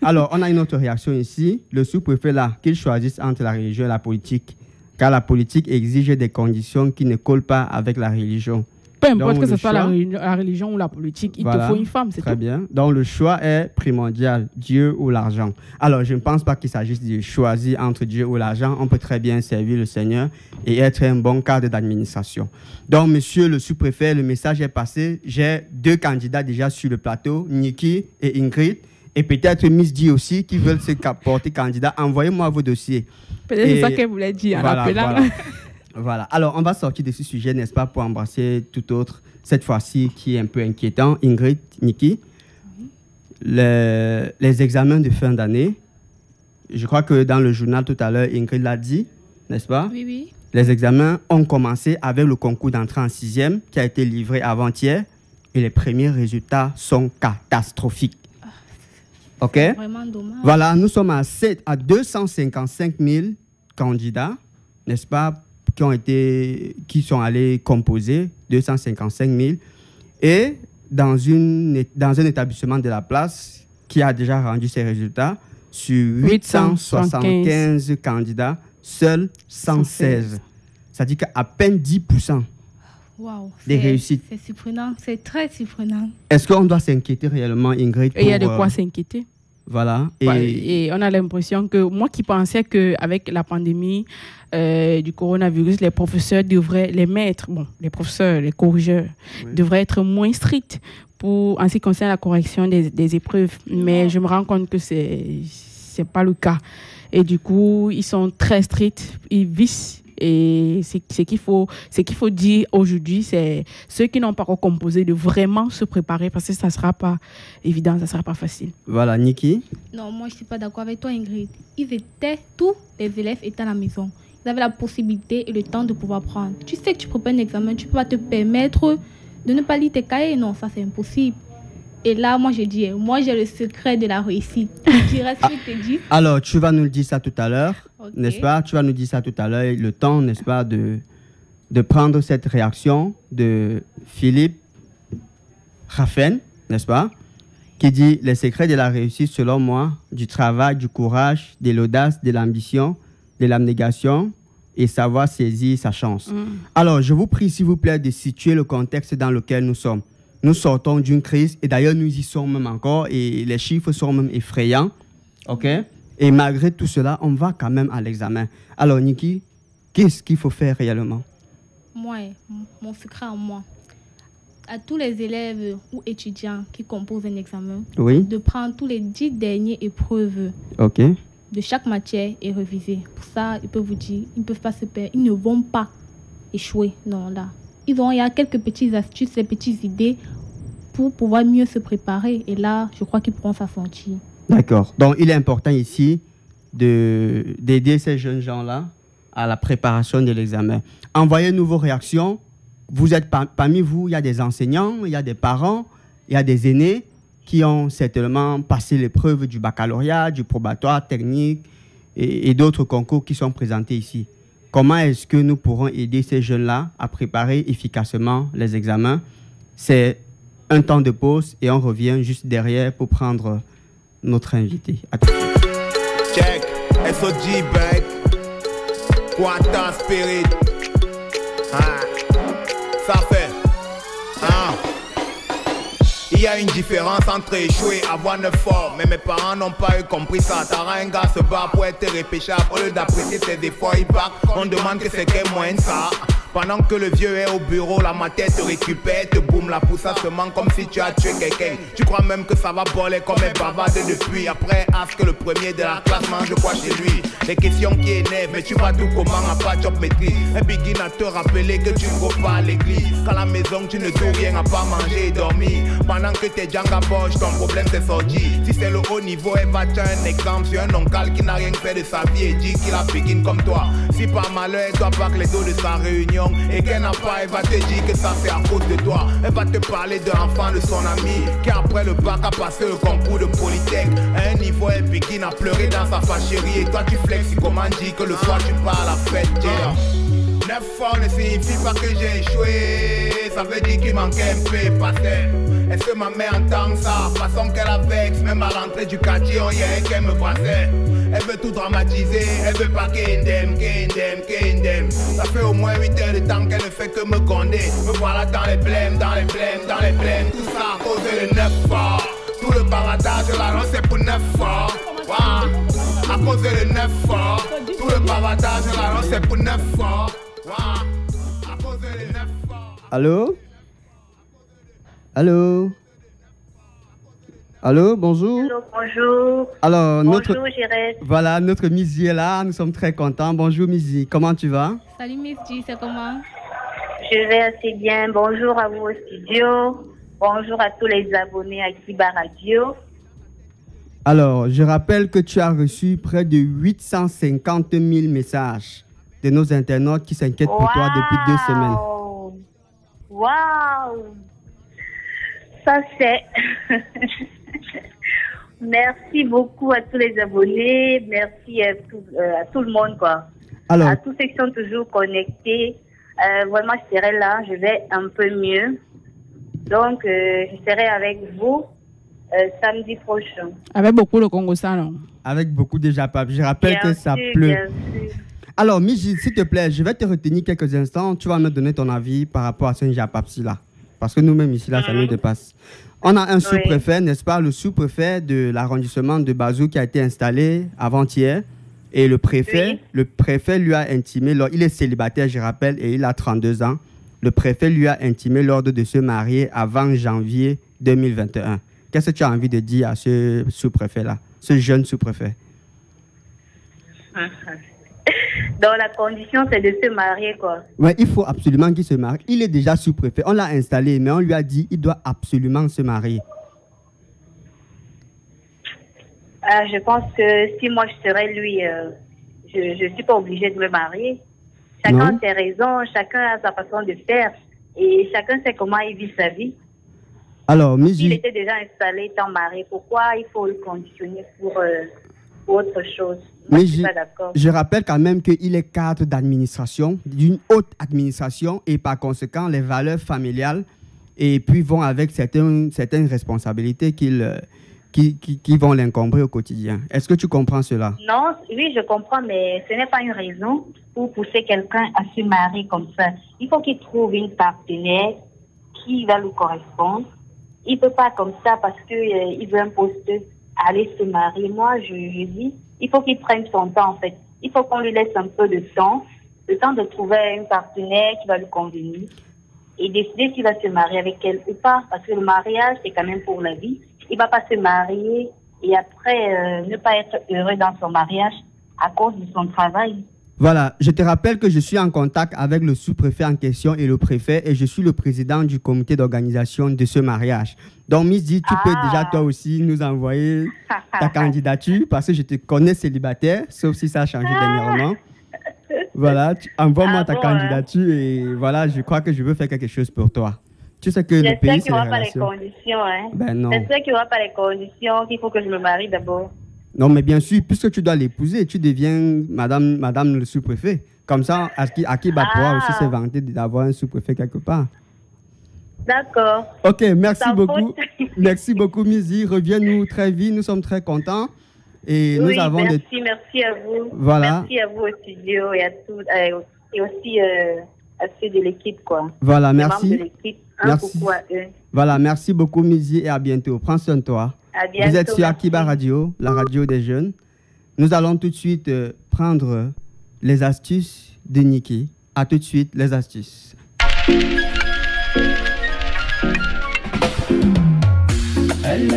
Alors, on a une autre réaction ici. Le sous-préfet là, qu'il choisisse entre la religion et la politique, car la politique exige des conditions qui ne collent pas avec la religion. Peu importe que ce soit la religion ou la politique, il te faut une femme, c'est tout. Très bien. Donc, le choix est primordial, Dieu ou l'argent. Alors, je ne pense pas qu'il s'agisse de choisir entre Dieu ou l'argent. On peut très bien servir le Seigneur et être un bon cadre d'administration. Donc, monsieur le sous-préfet, le message est passé. J'ai 2 candidats déjà sur le plateau, Niki et Ingrid. Et peut-être Miss D aussi, qui veulent se porter candidat. Envoyez-moi vos dossiers. Peut-être c'est ça qu'elle voulait dire en appelant. Voilà. Alors, on va sortir de ce sujet, n'est-ce pas, pour embrasser tout autre, cette fois-ci, qui est un peu inquiétant. Ingrid, Niki, les examens de fin d'année, je crois que dans le journal tout à l'heure, Ingrid l'a dit, n'est-ce pas? Oui, oui. Les examens ont commencé avec le concours d'entrée en 6e qui a été livré avant-hier et les premiers résultats sont catastrophiques. OK? Vraiment dommage. Voilà, nous sommes à 255 000 candidats, n'est-ce pas, qui sont allés composer, 255 000. Et dans un établissement de la place qui a déjà rendu ses résultats, sur 875 candidats, seuls 116. Ça dit qu'à peine 10% des réussites. C'est surprenant, c'est très surprenant. Est-ce qu'on doit s'inquiéter réellement, Ingrid? Il y a de quoi s'inquiéter. Voilà. Et on a l'impression que, moi qui pensais qu'avec la pandémie du coronavirus, les professeurs devraient, les maîtres, les professeurs, les corrigeurs, devraient être moins stricts en ce qui concerne la correction des épreuves. Mais je me rends compte que c'est pas le cas. Et du coup, ils sont très stricts, ils vissent. Et ce qu'il faut dire aujourd'hui, c'est ceux qui n'ont pas recomposé de vraiment se préparer parce que ça ne sera pas évident, ça ne sera pas facile. Voilà, Niki? Non, moi je ne suis pas d'accord avec toi, Ingrid. Tous les élèves étaient à la maison. Ils avaient la possibilité et le temps de pouvoir prendre. Tu sais que tu prépares un examen, tu ne peux pas te permettre de ne pas lire tes cahiers. Non, ça c'est impossible. Et là, moi, j'ai dit, moi, j'ai le secret de la réussite. Tu dirais ce que je te dis. Alors, tu vas nous dire ça tout à l'heure, Okay. n'est-ce pas? Tu vas nous dire ça tout à l'heure. Le temps, n'est-ce pas, de prendre cette réaction de Philippe Raffen, n'est-ce pas? Qui dit, les secrets de la réussite, selon moi, du travail, du courage, de l'audace, de l'ambition, de l'abnégation et savoir saisir sa chance. Alors, je vous prie, s'il vous plaît, de situer le contexte dans lequel nous sommes. Nous sortons d'une crise, et d'ailleurs, nous y sommes même encore, et les chiffres sont même effrayants. OK? Et malgré tout cela, on va quand même à l'examen. Alors, Niki, qu'est-ce qu'il faut faire réellement? Moi, mon secret à moi, à tous les élèves ou étudiants qui composent un examen, de prendre tous les 10 dernières épreuves de chaque matière et réviser. Pour ça, ils peuvent vous dire, ils ne peuvent pas se perdre, ils ne vont pas échouer. Non, là. Il y a quelques petites astuces, des petites idées pour pouvoir mieux se préparer. Et là, je crois qu'ils pourront s'en sortir. D'accord. Donc, il est important ici d'aider ces jeunes gens-là à la préparation de l'examen. Envoyez-nous vos réactions. Vous êtes parmi vous, il y a des enseignants, il y a des parents, il y a des aînés qui ont certainement passé l'épreuve du baccalauréat, du probatoire, technique et d'autres concours qui sont présentés ici. Comment est-ce que nous pourrons aider ces jeunes-là à préparer efficacement les examens? C'est un temps de pause et on revient juste derrière pour prendre notre invité. Check, SOG, babe. Quanta Spirit. Ça fait. Il y a une différence entre échouer et avoir 9 forts. Mais mes parents n'ont pas eu compris ça. T'auras un gars se bat pour être repêchable. Au lieu d'apprécier ses efforts, il part. On demande que c'est quel moyen ça. Pendant que le vieux est au bureau, la matière te récupère, te boum la poussasement comme si tu as tué quelqu'un. Tu crois même que ça va voler comme un bavade depuis. Après, ask que le premier de la classe mange quoi chez lui. Les questions qui énervent, mais tu vas tout comment à pas job maîtrise. Un begin à te rappeler que tu ne vas pas à l'église. Qu'à la maison tu ne dois rien à pas manger et dormir. Pendant que tes Django boche, ton problème c'est sorti. Si c'est le haut niveau, elle va te un exemple sur un oncle qui n'a rien fait de sa vie et dit qu'il a begin comme toi. Si par malheur, elle doit pas que les dos de sa réunion. Et qu'elle n'a pas, elle va te dire que ça c'est à cause de toi. Elle va te parler de l'enfant de son ami qui après le bac a passé le concours de Polytech. À un niveau, elle begin à pleurer dans sa fâcherie. Et toi tu flexes comment dire que le soir tu pars à la fête. 9 fois ne signifie pas que j'ai échoué. Ça veut dire qu'il manquait un peu passé. Est-ce que ma mère entend ça? Façon qu'elle a vexe, même à l'entrée du quartier, on y a qu'elle me brassait. Elle veut tout dramatiser, elle veut pas qu'indem. Ça fait au moins 8 heures de temps qu'elle ne fait que me gronder. Me voilà dans les blèmes. Tout ça à cause de 9 fois. Tout le bavardage, la lance c'est pour 9 fois. À cause de 9 fois. Tout le bavardage, la lance c'est pour 9 fois. À cause de 9 fois. Allô? Allô? Allô, bonjour. Allô, bonjour. Alors, bonjour, Jérès. Voilà, notre Mizi est là. Nous sommes très contents. Bonjour, Mizi. Comment tu vas? Salut Miss G, c'est comment? Je vais assez bien. Bonjour à vous au studio. Bonjour à tous les abonnés à Kiba Radio. Alors, je rappelle que tu as reçu près de 850 000 messages de nos internautes qui s'inquiètent pour toi depuis 2 semaines. Waouh! Ça c'est... Merci beaucoup à tous les abonnés. Merci à tout le monde, quoi. Alors, à tous ceux qui sont toujours connectés. Vraiment, je serai là. Je vais un peu mieux. Donc, je serai avec vous samedi prochain. Avec beaucoup de Congo Salon. Avec beaucoup de Japap. Je rappelle que ça pleut. Alors, Miji, s'il te plaît, je vais te retenir quelques instants. Tu vas me donner ton avis par rapport à ce Japap-ci-là. Parce que nous-mêmes, ici, là, ça nous dépasse. On a un sous-préfet, n'est-ce pas? Le sous-préfet de l'arrondissement de Bazou qui a été installé avant-hier. Et le préfet lui a intimé, il est célibataire, je rappelle, et il a 32 ans. Le préfet lui a intimé l'ordre de se marier avant janvier 2021. Qu'est-ce que tu as envie de dire à ce sous-préfet-là, ce jeune sous-préfet? Donc la condition, c'est de se marier, quoi. Oui, il faut absolument qu'il se marie. Il est déjà sous-préfet. On l'a installé, mais on lui a dit qu'il doit absolument se marier. Je pense que si moi je serais lui, je ne suis pas obligée de me marier. Chacun a ses raisons, chacun a sa façon de faire. Et chacun sait comment il vit sa vie. Alors, il était déjà installé, étant marié. Pourquoi il faut le conditionner pour autre chose? Moi, je suis pas d'accord. Je rappelle quand même qu'il est cadre d'administration, d'une haute administration, et par conséquent, les valeurs familiales, et puis vont avec certaines responsabilités qui vont l'encombrer au quotidien. Est-ce que tu comprends cela? Non, oui, je comprends, mais ce n'est pas une raison pour pousser quelqu'un à se marier comme ça. Il faut qu'il trouve une partenaire qui va lui correspondre. Il ne peut pas comme ça parce qu'il veut un poste aller se marier. Moi, je dis, il faut qu'il prenne son temps, en fait. Il faut qu'on lui laisse un peu de temps, le temps de trouver une partenaire qui va lui convenir et décider s'il va se marier avec elle ou pas. Parce que le mariage, c'est quand même pour la vie. Il ne va pas se marier et après ne pas être heureux dans son mariage à cause de son travail. Voilà, je te rappelle que je suis en contact avec le sous-préfet en question et le préfet et je suis le président du comité d'organisation de ce mariage. Donc, Miss Di, tu peux déjà toi aussi nous envoyer ta candidature parce que je te connais célibataire, sauf si ça a changé dernièrement. Voilà, envoie-moi ta candidature et voilà, je crois que je veux faire quelque chose pour toi. Tu sais que le pays, c'est les relations. J'espère qu'il n'y aura pas les conditions. Hein. Ben non. J'espère qu'il n'y aura pas les conditions, qu'il faut que je me marie d'abord. Non, mais bien sûr, puisque tu dois l'épouser, tu deviens madame le sous-préfet. Comme ça, Akiba pourra aussi se vanter d'avoir un sous-préfet quelque part. D'accord. Ok, merci beaucoup. Merci beaucoup, Mizi. Reviens-nous très vite, nous sommes très contents. Et oui, nous avons merci à vous. Voilà. Merci à vous au studio et à tout, et aussi à ceux de l'équipe, quoi. Voilà, merci. Les membres de l'équipe, merci. Coucou à eux. Voilà, merci beaucoup, Mizi, et à bientôt. Prends soin de toi. À bientôt. Vous êtes sur Akiba Radio, la radio des jeunes. Nous allons tout de suite prendre les astuces de Niki. À tout de suite, les astuces. Elle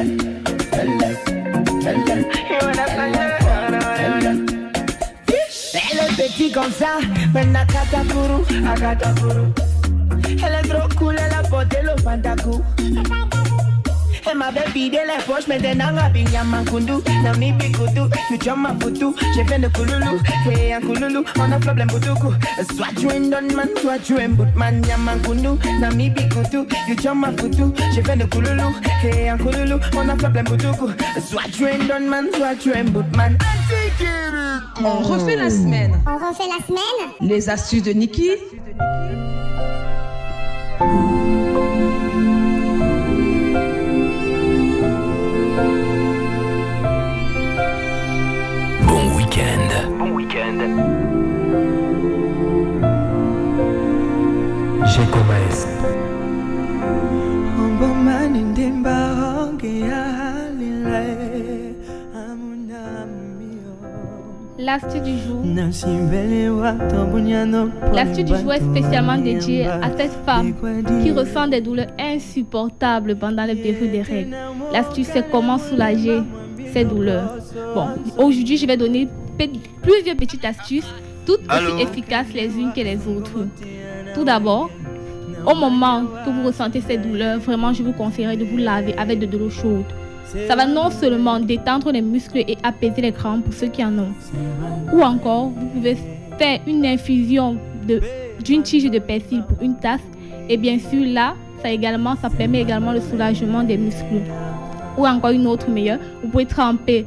est petite comme ça, mais n'a Akatakuru. Elle est trop cool, elle a porté le pantakou. Elle m'avait vidé les poches, maintenant on a bien Yamankundu. Nami Bikutu, tu tiens ma photo. J'ai fait de Kouloulou, hey un Kouloulou, on a problème pour tout coup. Soit tu es un don man, soit tu es un bout man. Yamankundu, Nami Bikutu, tu tiens ma photo. J'ai fait de Kouloulou, hey un Kouloulou, on a problème pour tout coup. Soit tu es un don man, soit tu es un bout man. On refait la semaine. On refait la semaine. Les astuces de Niki. Bon week-end. Bon week-end. Jacob Maes. L'astuce du jour. L'astuce du jour est spécialement dédiée à cette femme qui ressent des douleurs insupportables pendant les périodes des règles. L'astuce, c'est comment soulager ces douleurs. Bon, aujourd'hui, je vais donner plusieurs petites astuces toutes aussi efficaces les unes que les autres. Tout d'abord, au moment que vous ressentez ces douleurs, vraiment, je vous conseillerais de vous laver avec de l'eau chaude. Ça va non seulement détendre les muscles et apaiser les crampes pour ceux qui en ont. Ou encore, vous pouvez faire une infusion d'une tige de persil pour une tasse. Et bien sûr, là, ça permet également le soulagement des muscles. Ou encore une autre meilleure, vous pouvez tremper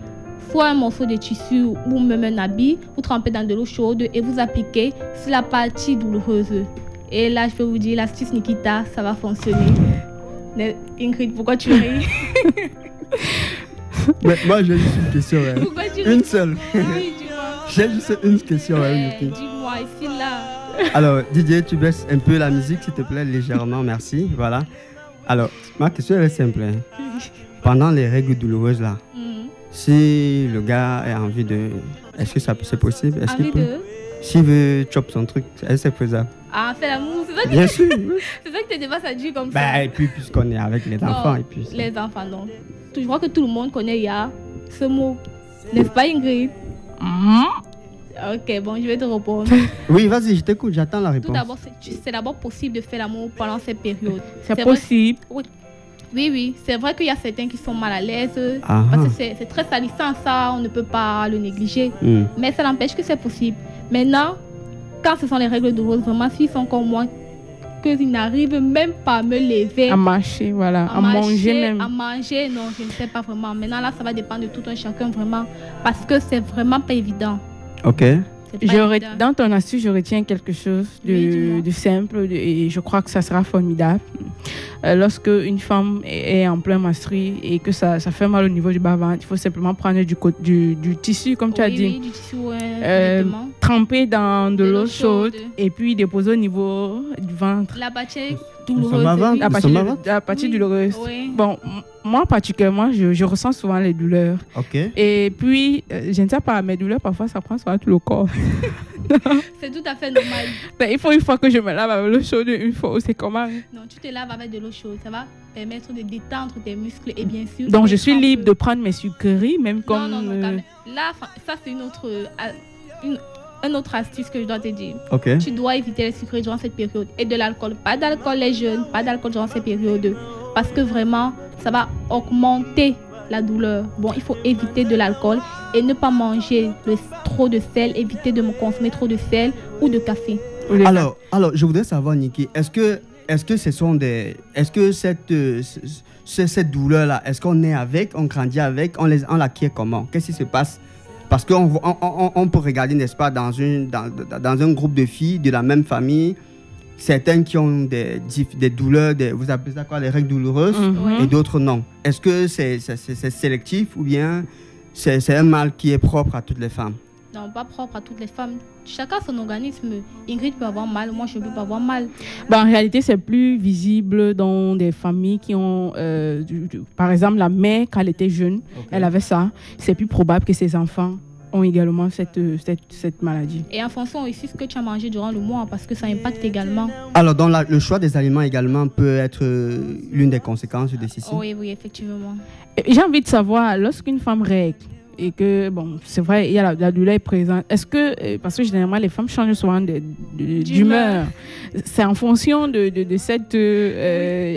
soit un morceau de tissu ou même un habit, vous trempez dans de l'eau chaude et vous appliquez sur la partie douloureuse. Et là, je peux vous dire, l'astuce Nikita, ça va fonctionner. Ingrid, pourquoi tu ris? Mais moi, j'ai juste une question. Pourquoi tu ris? Une seule. Oui, dis-moi. J'ai juste une question. Dis-moi, ici, là. Alors, Didier, tu baisses un peu la musique, s'il te plaît, légèrement, merci. Voilà. Alors, ma question est simple. Pendant les règles douloureuses, là, si le gars a envie de... Est-ce que c'est possible? Est-ce qu'il peut? S'il veut chop son truc, est-ce que c'est faisable? Ah, faire l'amour, c'est ça que... Bien sûr. C'est ça que tes débats, ça dure comme ça. Et puis, puisqu'on est avec les enfants. Et puis, les enfants, non. Je crois que tout le monde connaît ce mot. N'est-ce pas, Ingrid? Ok, bon, je vais te répondre. Oui, vas-y, je t'écoute, j'attends la réponse. Tout d'abord, c'est d'abord possible de faire l'amour pendant cette période. C'est possible? Oui, c'est vrai qu'il y a certains qui sont mal à l'aise, parce que c'est très salissant, ça, on ne peut pas le négliger. Mais ça n'empêche que c'est possible. Maintenant, quand ce sont les règles douloureuses, vraiment, s'ils sont comme moi, qu'ils n'arrivent même pas à me lever. À marcher, voilà. À manger même. À manger, non, je ne sais pas vraiment. Maintenant, là, ça va dépendre de tout un chacun, vraiment, parce que c'est vraiment pas évident. Ok. Dans ton astuce, je retiens quelque chose de simple et je crois que ça sera formidable. Lorsque une femme est en plein menstru et que ça fait mal au niveau du bas-ventre, il faut simplement prendre du tissu, comme tu as dit. Oui, du tissu, tremper dans de l'eau chaude et puis déposer au niveau du ventre. La partie douloureuse. La partie douloureuse. Oui. Bon, moi particulièrement, je ressens souvent les douleurs. Ok. Et puis, je ne sais pas, mes douleurs, parfois, ça prend sur tout le corps. C'est tout à fait normal. Mais il faut une fois que je me lave avec l'eau chaude, une fois, c'est comment? Non, tu te laves avec de l'eau chaude. Ça va permettre de détendre tes muscles et bien sûr... Donc, je suis libre de prendre mes sucreries, même comme... Non, là, ça, c'est une autre astuce que je dois te dire. Okay. Tu dois éviter les sucreries durant cette période. Et de l'alcool. Pas d'alcool les jeunes, pas d'alcool durant cette période. Parce que vraiment, ça va augmenter la douleur. Bon, il faut éviter de l'alcool et ne pas manger trop de sel, éviter de consommer trop de sel ou de café. Alors, je voudrais savoir, Niki, est-ce que ce sont des... Est-ce que cette douleur-là, est-ce qu'on est avec, on grandit avec, on l'acquiert comment? Qu'est-ce qui se passe? Parce qu'on peut regarder, n'est-ce pas, dans un groupe de filles de la même famille, certaines qui ont des douleurs, vous appelez ça quoi, les règles douloureuses, et d'autres non. Est-ce que c'est sélectif ou bien c'est un mal qui est propre à toutes les femmes? Non, pas propre à toutes les femmes. Chacun son organisme. Ingrid peut avoir mal, moi je ne peux pas avoir mal. En réalité, c'est plus visible dans des familles qui ont, par exemple, la mère, quand elle était jeune, elle avait ça. C'est plus probable que ses enfants ont également cette maladie. Et en fonction aussi de ce que tu as mangé durant le mois, parce que ça impacte également. Alors, donc, le choix des aliments également peut être l'une des conséquences de ceci. Oui, effectivement. J'ai envie de savoir, lorsqu'une femme règle, et que, bon, c'est vrai, il y a la douleur est présente. Est-ce que, parce que généralement, les femmes changent souvent d'humeur. C'est en fonction de cette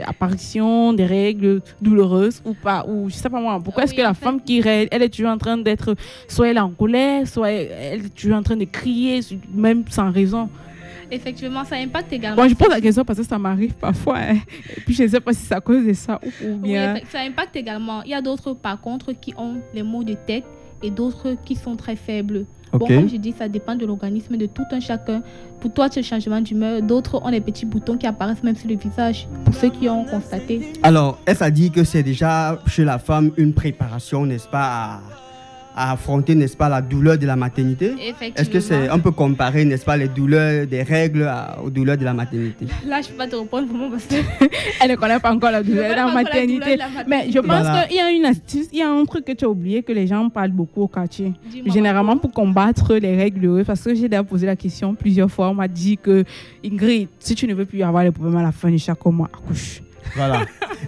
apparition des règles douloureuses ou pas? Ou je sais pas moi, pourquoi est-ce que la femme qui règle, elle est toujours en train d'être, soit elle est en colère, soit elle est toujours en train de crier, même sans raison? Effectivement, ça impacte également. Bon, je pose la question parce que ça m'arrive parfois. Et puis, je ne sais pas si c'est à cause de ça ou bien... Oui, ça impacte également. Il y a d'autres, par contre, qui ont les maux de tête et d'autres qui sont très faibles. Bon, comme je dis, ça dépend de l'organisme de tout un chacun. Pour toi, c'est le changement d'humeur. D'autres ont des petits boutons qui apparaissent même sur le visage, pour ceux qui ont constaté. Alors, est-ce à dire que c'est déjà chez la femme une préparation, n'est-ce pas, à affronter, n'est-ce pas, la douleur de la maternité? Est-ce que on peut comparer, n'est-ce pas, les douleurs des règles aux douleurs de la maternité? Là, je ne peux pas te répondre vraiment parce qu'elle ne connaît pas encore la douleur de la maternité. Mais je pense qu'il y a une astuce, il y a un truc que tu as oublié que les gens parlent beaucoup au quartier. Généralement pour combattre les règles, parce que j'ai déjà posé la question plusieurs fois, on m'a dit que Ingrid, si tu ne veux plus avoir les problèmes à la fin de chaque mois, accouche. Voilà.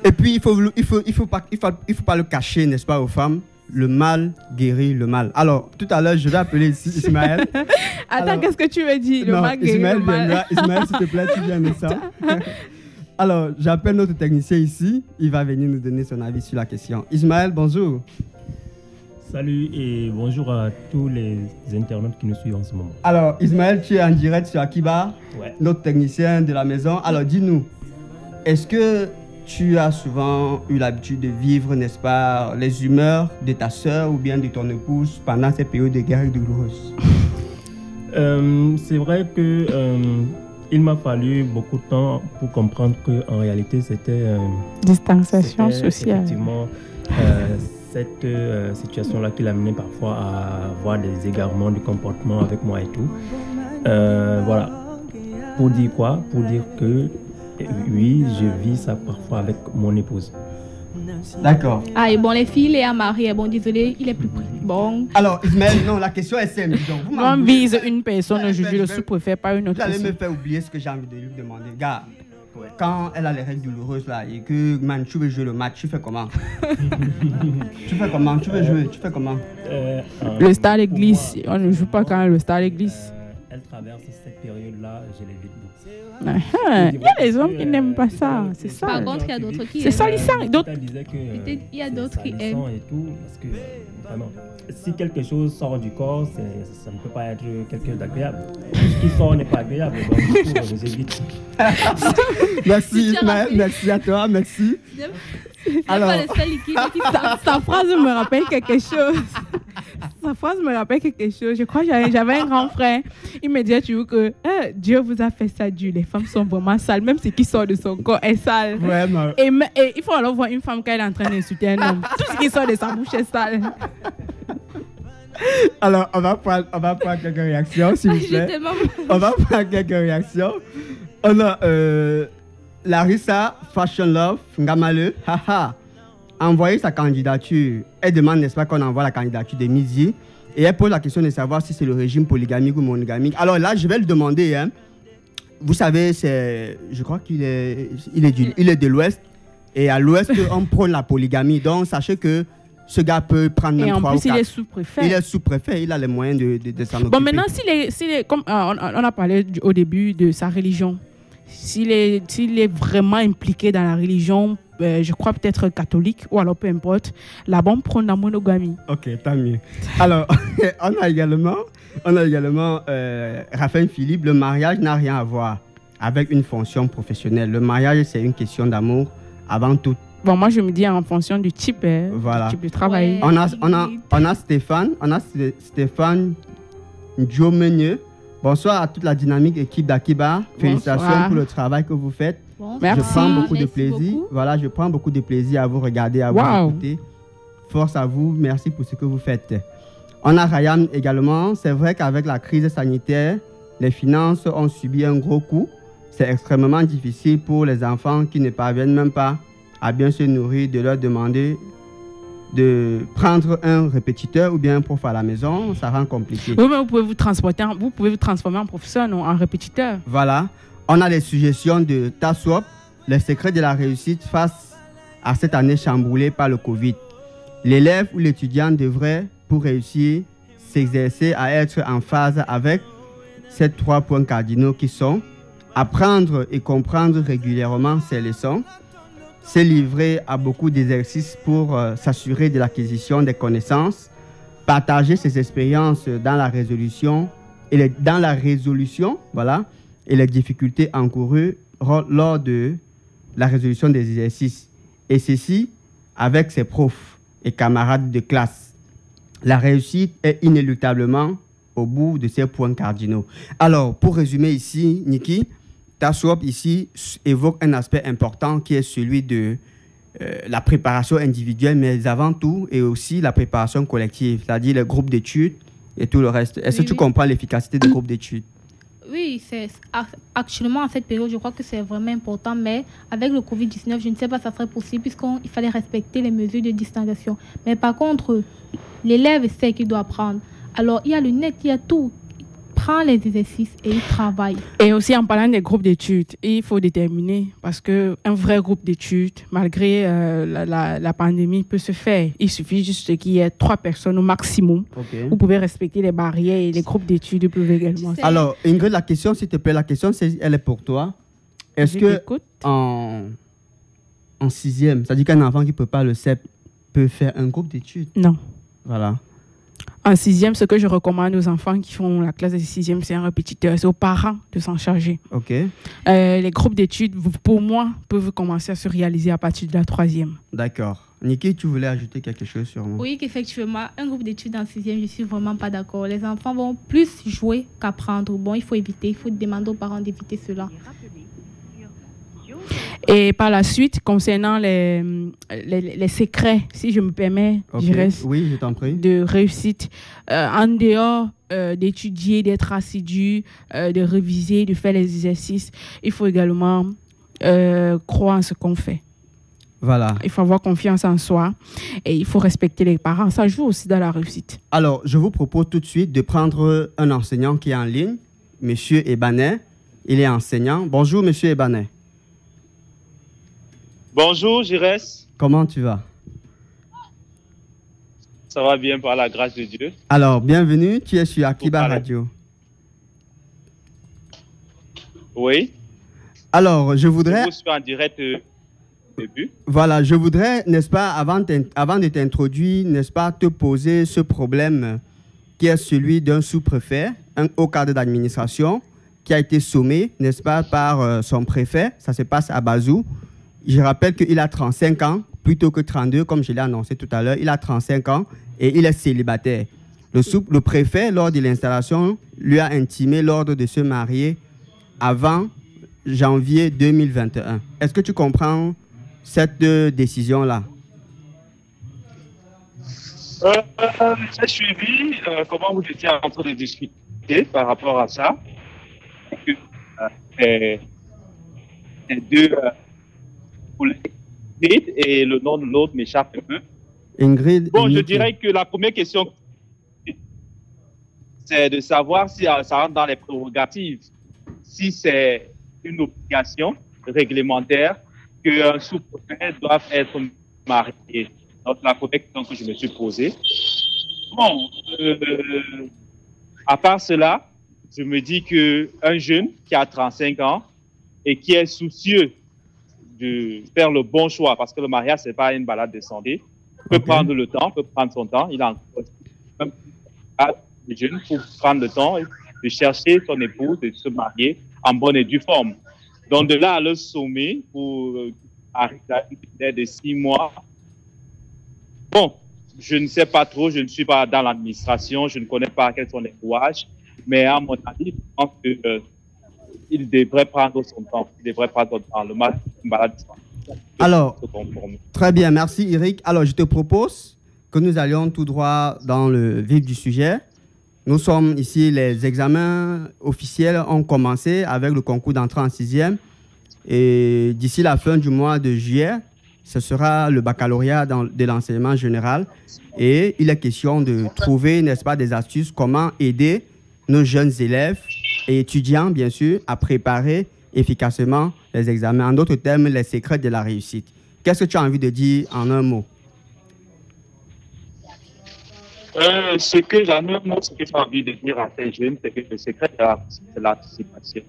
Et puis il faut pas le cacher, n'est-ce pas, aux femmes. le mal guérit le mal. Alors, tout à l'heure, je vais appeler ici Ismaël. Attends, qu'est-ce que tu veux dire? Le mal guérit le mal. Ismaël, s'il te plaît, tu viens de ça. Alors, j'appelle notre technicien ici. Il va venir nous donner son avis sur la question. Ismaël, bonjour. Salut et bonjour à tous les internautes qui nous suivent en ce moment. Alors, Ismaël, tu es en direct sur Akiba, notre technicien de la maison. Alors, dis-nous, est-ce que tu as souvent eu l'habitude de vivre, n'est-ce pas, les humeurs de ta sœur ou bien de ton épouse pendant ces périodes de guerre douloureuses? C'est vrai que il m'a fallu beaucoup de temps pour comprendre qu'en réalité, c'était... distanciation sociale. Effectivement, cette situation-là qui l'amenait parfois à avoir des égarements de comportement avec moi et tout. Voilà. Pour dire quoi? Pour dire que oui, je vis ça parfois avec mon épouse. D'accord. Ah, et bon, les filles, Léa Marie, bon, désolé, il est plus pris. Bon. Alors, Ismaël, non, la question est simple. On vise une personne, je le sous-préfet, pas une autre. Vous allez me faire oublier ce que j'ai envie de lui demander. Gars, quand elle a les règles douloureuses là et que, man, tu veux jouer le match, tu fais comment? Tu fais comment? Tu veux jouer, tu fais comment? Le stade glisse. On ne joue pas quand le stade glisse. Elle traverse cette période-là, je l'évite beaucoup. Il y a des hommes qui n'aiment pas ça, c'est ça. Par contre, il y a d'autres qui aiment. C'est salissant. Il y a d'autres qui aiment. Et tout, parce que, vraiment, si quelque chose sort du corps, ça ne peut pas être quelque chose d'agréable. Ce qui sort n'est pas agréable, donc du coup, on les évite. Merci Ismaël, merci à toi, merci. Alors, sa phrase me rappelle quelque chose. Sa phrase me rappelle quelque chose. Je crois que j'avais un grand frère. Il me disait toujours que Dieu vous a fait ça dur. Les femmes sont vraiment sales. Même ce qui sort de son corps est sale. Vraiment. Et il faut alors voir une femme quand elle est en train d'insulter un homme. Tout ce qui sort de sa bouche est sale. Alors, on va prendre quelques réactions, s'il vous plaît. On va prendre quelques réactions. On a Larissa Fashion Love Ngamale. Haha. Envoyer sa candidature. Elle demande, n'est-ce pas, qu'on envoie la candidature de Midi. Et elle pose la question de savoir si c'est le régime polygamique ou monogamique. Alors là, je vais le demander. Hein. Vous savez, je crois qu'il est de l'Ouest. Et à l'Ouest, on prône la polygamie. Donc, sachez que ce gars peut prendre même 3 ou 4. Et en plus, il est sous-préfet. Il est sous-préfet. Il a les moyens de s'en occuper. Bon, maintenant, comme on a parlé au début de sa religion, s'il est vraiment impliqué dans la religion, je crois peut-être catholique ou alors peu importe, là-bas on prend la monogamie. Ok, tant mieux. Alors, on a également Raphaël Philippe. Le mariage n'a rien à voir avec une fonction professionnelle. Le mariage, c'est une question d'amour avant tout. Bon, moi je me dis en fonction du type, voilà. Du type de travail. Ouais. On a Stéphane Diomenieux. Bonsoir à toute la dynamique équipe d'Akiba. Félicitations pour le travail que vous faites. Merci. Je prends beaucoup de plaisir. Voilà, je prends beaucoup de plaisir à vous regarder, à vous écouter. Force à vous. Merci pour ce que vous faites. On a Ryan également. C'est vrai qu'avec la crise sanitaire, les finances ont subi un gros coup. C'est extrêmement difficile pour les enfants qui ne parviennent même pas à bien se nourrir, de leur demander de prendre un répétiteur ou bien un prof à la maison, ça rend compliqué. Oui, mais vous pouvez vous transformer en professeur, non, en répétiteur. Voilà. On a les suggestions de Taswap, les secrets de la réussite face à cette année chamboulée par le Covid. L'élève ou l'étudiant devrait, pour réussir, s'exercer à être en phase avec ces 3 points cardinaux qui sont apprendre et comprendre régulièrement ses leçons, se livrer à beaucoup d'exercices pour s'assurer de l'acquisition des connaissances, partager ses expériences dans la résolution et les difficultés encourues lors de la résolution des exercices. Et ceci avec ses profs et camarades de classe. La réussite est inéluctablement au bout de ces points cardinaux. Alors, pour résumer ici, Niki, Taswap ici évoque un aspect important qui est celui de la préparation individuelle, mais avant tout, et aussi la préparation collective, c'est-à-dire les groupes d'études et tout le reste. Est-ce que tu comprends l'efficacité des groupes d'études? Oui, actuellement, en cette période, je crois que c'est vraiment important, mais avec le Covid-19, je ne sais pas si ça serait possible puisqu'il fallait respecter les mesures de distanciation. Mais par contre, l'élève sait qu'il doit apprendre. Alors, il y a le net, il y a tout. prend les exercices et il travaille. Et aussi en parlant des groupes d'études, il faut déterminer parce qu'un vrai groupe d'études, malgré la pandémie, peut se faire. Il suffit juste qu'il y ait 3 personnes au maximum. Okay. Vous pouvez respecter les barrières et les groupes d'études peuvent également. Alors, Ingrid, la question, s'il te plaît, elle est pour toi. Est-ce que en 6e, ça dit qu'un enfant qui ne peut pas le CEP peut faire un groupe d'études? Non. Voilà. En 6e, ce que je recommande aux enfants qui font la classe de 6e, c'est un répétiteur. C'est aux parents de s'en charger. OK. Les groupes d'études, pour moi, peuvent commencer à se réaliser à partir de la 3e. D'accord. Niki, tu voulais ajouter quelque chose sur moi? Oui, effectivement, un groupe d'études en 6e, je ne suis vraiment pas d'accord. Les enfants vont plus jouer qu'apprendre. Bon, il faut éviter, il faut demander aux parents d'éviter cela. Et par la suite, concernant les secrets, si je me permets, oui, je t'en prie, de réussite, en dehors d'étudier, d'être assidu, de réviser, de faire les exercices, il faut également croire en ce qu'on fait. Voilà. Il faut avoir confiance en soi et il faut respecter les parents. Ça joue aussi dans la réussite. Alors, je vous propose tout de suite de prendre un enseignant qui est en ligne, M. Ebanet. Il est enseignant. Bonjour, M. Ebanet. Bonjour, Jires. Comment tu vas? Ça va bien par la grâce de Dieu. Alors, bienvenue. Tu es sur Akiba Radio. Oui. Alors, je voudrais... Je suis en direct début. Voilà, je voudrais, n'est-ce pas, avant de t'introduire, n'est-ce pas, te poser ce problème qui est celui d'un sous-préfet, un haut cadre d'administration qui a été sommé, n'est-ce pas, par son préfet. Ça se passe à Bazou. Je rappelle qu'il a 35 ans, plutôt que 32, comme je l'ai annoncé tout à l'heure. Il a 35 ans et il est célibataire. Le préfet, lors de l'installation, lui a intimé l'ordre de se marier avant janvier 2021. Est-ce que tu comprends cette décision-là? J'ai suivi comment vous étiez en train de discuter par rapport à ça. Les deux... et le nom de l'autre m'échappe un peu. Ingrid. Bon, je dirais que la première question, c'est de savoir si ça rentre dans les prérogatives, si c'est une obligation réglementaire qu'un sous-préfet doit être marié. Donc, la première question que je me suis posée. Bon, à part cela, je me dis qu'un jeune qui a 35 ans et qui est soucieux de faire le bon choix, parce que le mariage, ce n'est pas une balade de santé, peut prendre le temps, peut prendre son temps. Il a encore des jeunes pour prendre le temps de chercher son épouse, de se marier en bonne et due forme. Donc, de là à le sommet pour arriver à une période de 6 mois. Bon, je ne sais pas trop, je ne suis pas dans l'administration, je ne connais pas quels sont les rouages, mais à mon avis, je pense que il devrait prendre son temps. Il devrait prendre son temps. Le malade. Alors, très bien, merci Eric. Alors, je te propose que nous allions tout droit dans le vif du sujet. Nous sommes ici, les examens officiels ont commencé avec le concours d'entrée en 6e. Et d'ici la fin du mois de juillet, ce sera le baccalauréat de l'enseignement général. Et il est question de trouver, n'est-ce pas, des astuces, comment aider nos jeunes élèves et étudiants, bien sûr, à préparer efficacement les examens. En d'autres termes, les secrets de la réussite. Qu'est-ce que tu as envie de dire en un mot? Ce que j'ai envie de dire à ces jeunes, c'est que le secret de l'anticipation.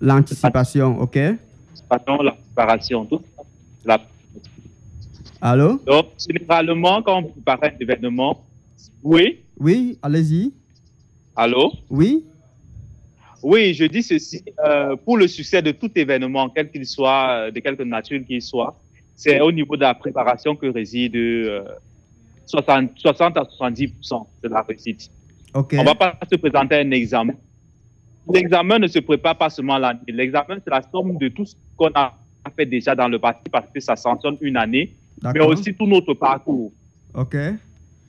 L'anticipation, OK. La préparation, tout. Allô? Donc, généralement, quand on prépare un événement, oui. Oui, allez-y. Allô? Oui. Oui, je dis ceci. Pour le succès de tout événement, quel qu'il soit, de quelque nature qu'il soit, c'est au niveau de la préparation que réside 60 à 70% de la réussite. Okay. On ne va pas se présenter à un examen. L'examen ne se prépare pas seulement l'année. L'examen, c'est la somme de tout ce qu'on a fait déjà dans le passé parce que ça sanctionne une année, mais aussi tout notre parcours. OK.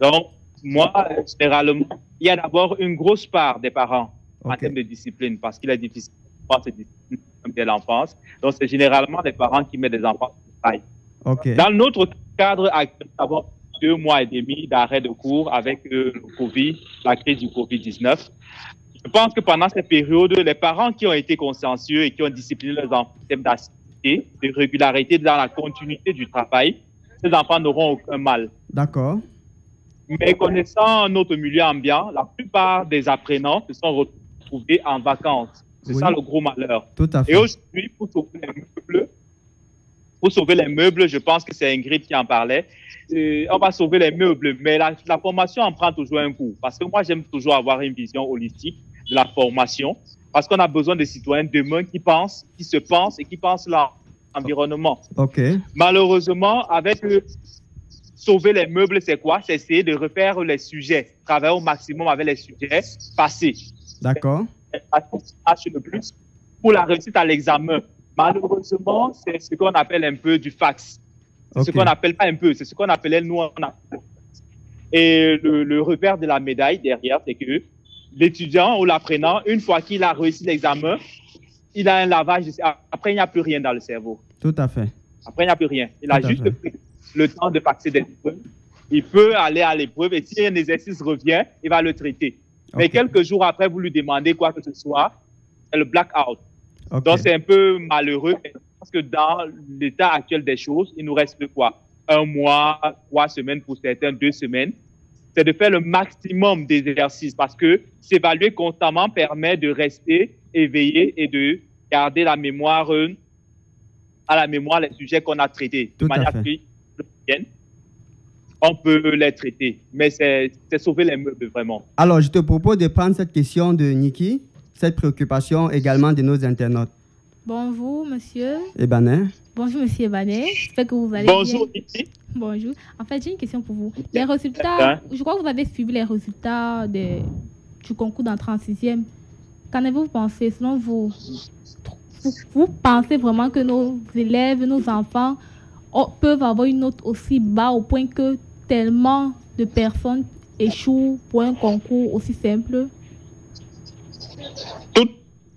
Donc, moi, généralement, il y a d'abord une grosse part des parents en termes de discipline parce qu'il est difficile de prendre cette discipline dès l'enfance. Donc, c'est généralement les parents qui mettent des enfants au travail. Okay. Dans notre cadre actuel, d'abord, 2 mois et demi d'arrêt de cours avec le Covid, la crise du Covid-19. Je pense que pendant cette période, les parents qui ont été consciencieux et qui ont discipliné leurs enfants en termes d'assiduité, de régularité dans la continuité du travail, ces enfants n'auront aucun mal. D'accord. Mais connaissant notre milieu ambiant, la plupart des apprenants se sont retrouvés en vacances. C'est ça le gros malheur. Tout à fait. Et aujourd'hui, pour sauver les meubles, je pense que c'est Ingrid qui en parlait, on va sauver les meubles, mais la formation en prend toujours un coup. Parce que moi, j'aime toujours avoir une vision holistique de la formation, parce qu'on a besoin de citoyens demain qui pensent, qui se pensent et qui pensent l'environnement. OK. Malheureusement, avec sauver les meubles, c'est quoi? C'est essayer de refaire les sujets, travailler au maximum avec les sujets passés. D'accord. Le plus pour la réussite à l'examen. Malheureusement, c'est ce qu'on appelle un peu du fax. C'est ce qu'on appelle pas un peu, c'est ce qu'on appelait nous. Et le revers de la médaille derrière, c'est que l'étudiant ou l'apprenant, une fois qu'il a réussi l'examen, il a un lavage. Après, il n'y a plus rien dans le cerveau. Tout à fait. Après, il n'y a plus rien. Il a juste pris le temps de faxer des épreuves. Il peut aller à l'épreuve et si un exercice revient, il va le traiter. Mais quelques jours après, vous lui demandez quoi que ce soit, c'est le blackout. Donc, c'est un peu malheureux parce que dans l'état actuel des choses, il nous reste quoi? 1 mois, 3 semaines pour certains, 2 semaines. C'est de faire le maximum des exercices parce que s'évaluer constamment permet de rester éveillé et de garder la mémoire, à la mémoire les sujets qu'on a traités. De manière quotidienne, on peut les traiter. Mais c'est sauver les meubles, vraiment. Alors, je te propose de prendre cette question de Niki, cette préoccupation également de nos internautes. Bonjour, monsieur. Ebané. Bonjour, monsieur Ebané. J'espère que vous allez Bonjour, bien. Niki. Bonjour. En fait, j'ai une question pour vous. Les résultats, je crois que vous avez suivi les résultats du concours d'entrée en 6e. Qu'en avez-vous pensé? Selon vous, vous pensez vraiment que nos élèves, nos enfants peuvent avoir une note aussi bas au point que tellement de personnes échouent pour un concours aussi simple? Tout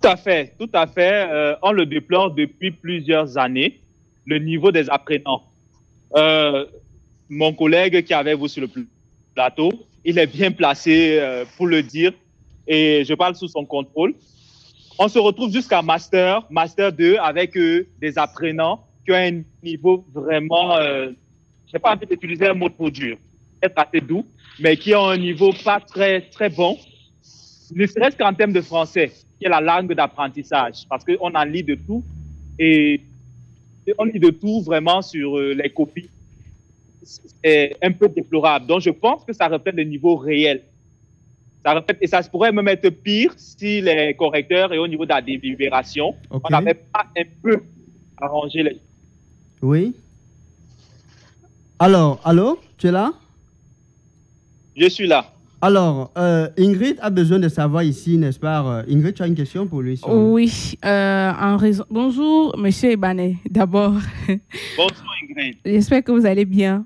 à fait, tout à fait. On le déplore depuis plusieurs années, le niveau des apprenants. Mon collègue qui est avec vous sur le plateau, il est bien placé pour le dire et je parle sous son contrôle. On se retrouve jusqu'à Master 2 avec des apprenants qui ont un niveau vraiment, je n'ai pas envie d'utiliser un mot trop dur, être assez doux, mais qui ont un niveau pas très, très bon, ne serait-ce qu'en termes de français, qui est la langue d'apprentissage, parce qu'on en lit de tout et on lit de tout vraiment sur les copies. C'est un peu déplorable. Donc, je pense que ça reflète le niveau réel. Ça reflète, et ça pourrait même être pire si les correcteurs et au niveau de la délibération, on n'avait pas un peu arrangé les choses. Oui. Alors, allô, tu es là? Je suis là. Alors, Ingrid a besoin de savoir ici, n'est-ce pas? Ingrid, tu as une question pour lui? Oui, en raison... Bonjour, monsieur Ebané, d'abord. Bonjour, Ingrid. J'espère que vous allez bien.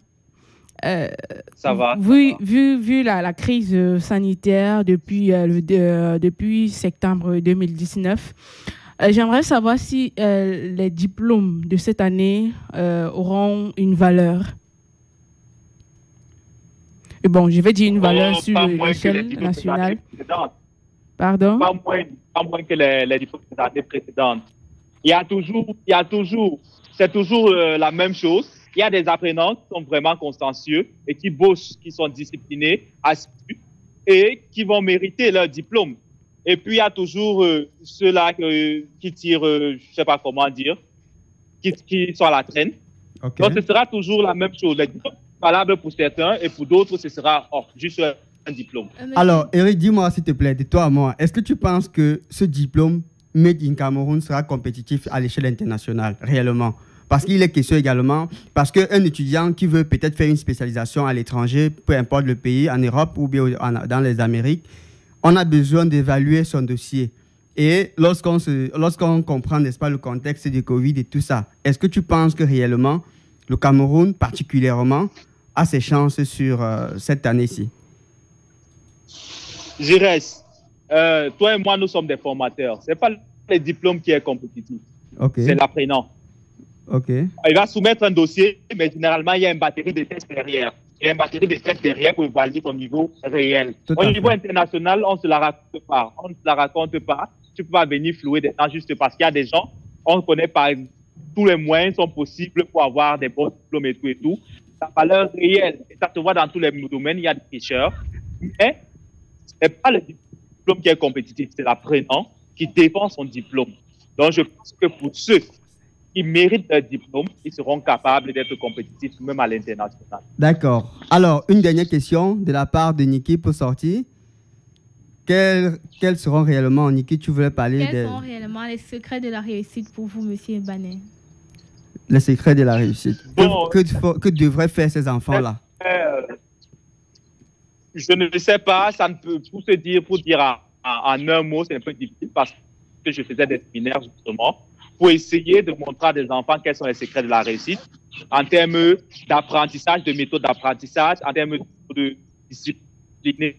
Ça va. Vu la crise sanitaire depuis septembre 2019, j'aimerais savoir si les diplômes de cette année auront une valeur. Et bon, je vais dire une valeur sur l'échelle nationale. Pardon? Pas moins que les diplômes des années précédentes. C'est toujours la même chose. Il y a des apprenants qui sont vraiment consciencieux et qui bossent, qui sont disciplinés, assidus et qui vont mériter leur diplôme. Et puis, il y a toujours ceux-là qui tirent, je ne sais pas comment dire, qui sont à la traîne. Donc, ce sera toujours la même chose. Les diplômes sont valables pour certains et pour d'autres, ce sera juste un diplôme. Alors, Eric, dis-moi, s'il te plaît, de toi à moi, est-ce que tu penses que ce diplôme Made in Cameroun sera compétitif à l'échelle internationale, réellement? Parce qu'il est question également, parce qu'un étudiant qui veut peut-être faire une spécialisation à l'étranger, peu importe le pays, en Europe ou bien dans les Amériques, on a besoin d'évaluer son dossier. Et lorsqu'on comprend, n'est-ce pas, le contexte du Covid et tout ça, est-ce que tu penses que réellement, le Cameroun particulièrement, a ses chances sur cette année-ci? J'irais. Toi et moi, nous sommes des formateurs. Ce n'est pas le diplôme qui est compétitif. C'est l'apprenant. Il va soumettre un dossier, mais généralement, il y a une batterie de tests derrière. et un batterie de tête derrière pour valider ton niveau réel. Au niveau international, on ne se la raconte pas. On ne se la raconte pas. Tu peux pas venir flouer des gens juste parce qu'il y a des gens, on connaît pas, tous les moyens sont possibles pour avoir des bons diplômes et tout. La valeur réelle, et ça se voit dans tous les domaines, il y a des tricheurs, mais ce n'est pas le diplôme qui est compétitif, c'est l'apprenant qui défend son diplôme. Donc je pense que pour ceux qui méritent leur diplôme, ils seront capables d'être compétitifs même à l'international. D'accord. Alors, une dernière question de la part de Niki pour sortir. Quels seront réellement, Niki, tu voulais parler Quels sont réellement les secrets de la réussite pour vous, Monsieur Mbané? Les secrets de la réussite. Bon, que devraient faire ces enfants-là? Je ne sais pas, ça ne peut tout se dire, pour dire en un mot, c'est un peu difficile parce que je faisais des séminaires justement pour essayer de montrer à des enfants quels sont les secrets de la réussite en termes d'apprentissage, de méthode d'apprentissage, en termes de discipline,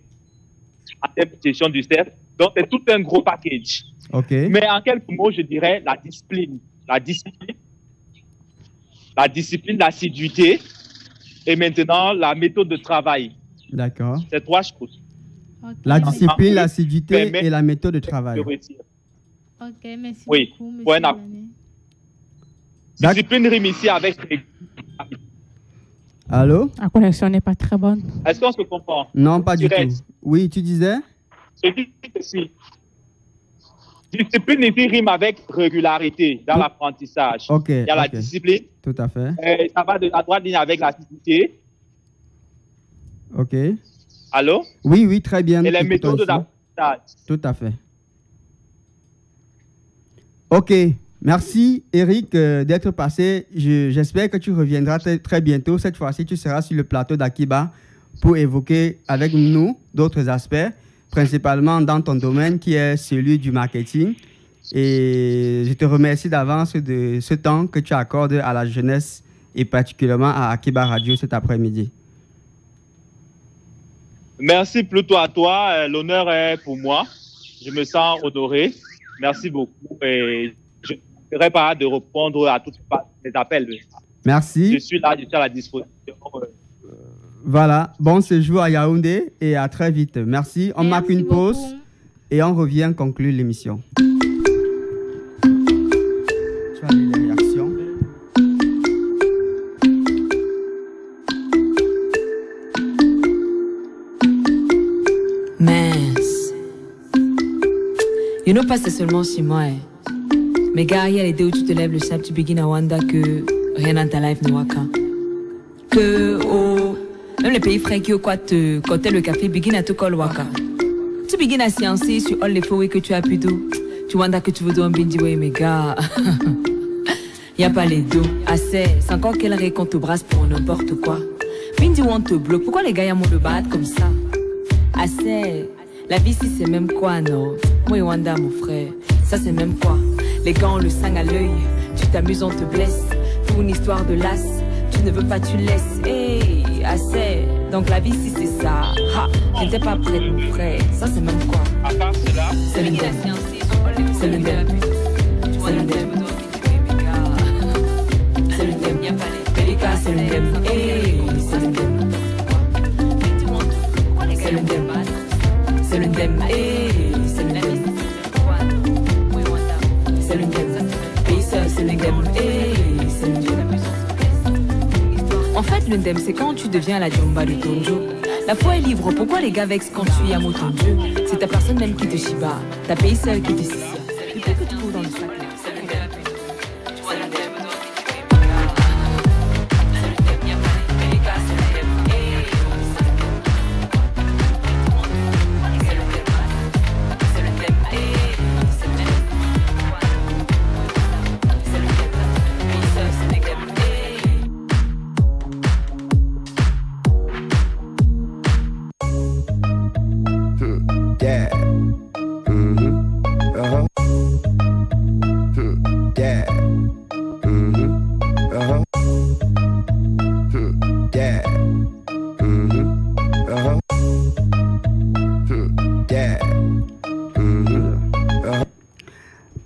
en termes de gestion du stress. Donc, c'est tout un gros package. Okay. Mais en quelques mots, je dirais la discipline. La discipline, l'assiduité et maintenant la méthode de travail. D'accord. C'est trois choses. Okay. La discipline, l'assiduité et la méthode de travail. Ok, merci beaucoup, monsieur. Discipline rime ici avec... Allô? La connexion n'est pas très bonne. Est-ce qu'on se comprend? Non, pas du tout. Oui, tu disais? Je dis que si. Discipline ici rime avec régularité dans l'apprentissage. Ok. Il y a la discipline. Tout à fait. Ça va de la droite ligne avec l'assiduité. Ok. Allô? Oui, oui, très bien. Et les méthodes d'apprentissage. Tout à fait. Ok. Merci, Eric, d'être passé. J'espère que tu reviendras très bientôt. Cette fois-ci, tu seras sur le plateau d'Akiba pour évoquer avec nous d'autres aspects, principalement dans ton domaine qui est celui du marketing. Et je te remercie d'avance de ce temps que tu accordes à la jeunesse et particulièrement à Akiba Radio cet après-midi. Merci plutôt à toi. L'honneur est pour moi. Je me sens honoré. Merci beaucoup. Et je ne serai pas de répondre à tous les appels. Merci. Je suis là, je suis à la disposition. Voilà. Bon séjour à Yaoundé et à très vite. Merci. On marque une pause et on revient conclure l'émission. Tu as les réactions. Mince. You know pas c'est seulement 6 mois. Mais gars, il y a l'idée où tu te lèves le sable, tu begins à Wanda que rien dans ta life ne waka. Que même les pays frères qui au quoi te côté le café begin à te call waka. Tu begins à sciencer sur all les faux que tu as pu d'eau. Tu Wanda que tu veux un bindi way mais gars. Y a pas les dos. Assez, c'est encore quelle règle qu'on te brasse pour n'importe quoi. Bindi on te bloque, pourquoi les gars y a mon de battre comme ça? Assez, la vie si c'est même quoi non? Moi et Wanda mon frère, ça c'est même quoi? Les gars ont le sang à l'œil, tu t'amuses on te blesse. Pour une histoire de las, tu ne veux pas tu laisses. Hey, assez, donc la vie si c'est ça. Ha, j'étais pas prête mon frère, ça c'est même quoi? À part cela, c'est le dem. C'est le dem. C'est le dem. C'est le dem. Pelika c'est le dem. Hey, c'est le dem. C'est le dem. C'est le dem. Hey, c'est le dem. C'est le dem. C'est le dem. Hey, c'est le dem. En fait, le dem, c'est quand tu deviens la Jumba de Tonjo. La foi est libre, pourquoi les gars vexent quand tu y as mot ton Dieu? C'est ta personne même qui te chiba, ta pays seul qui te sissia. Le peu que tu trouves dans le sac là, c'est le dem.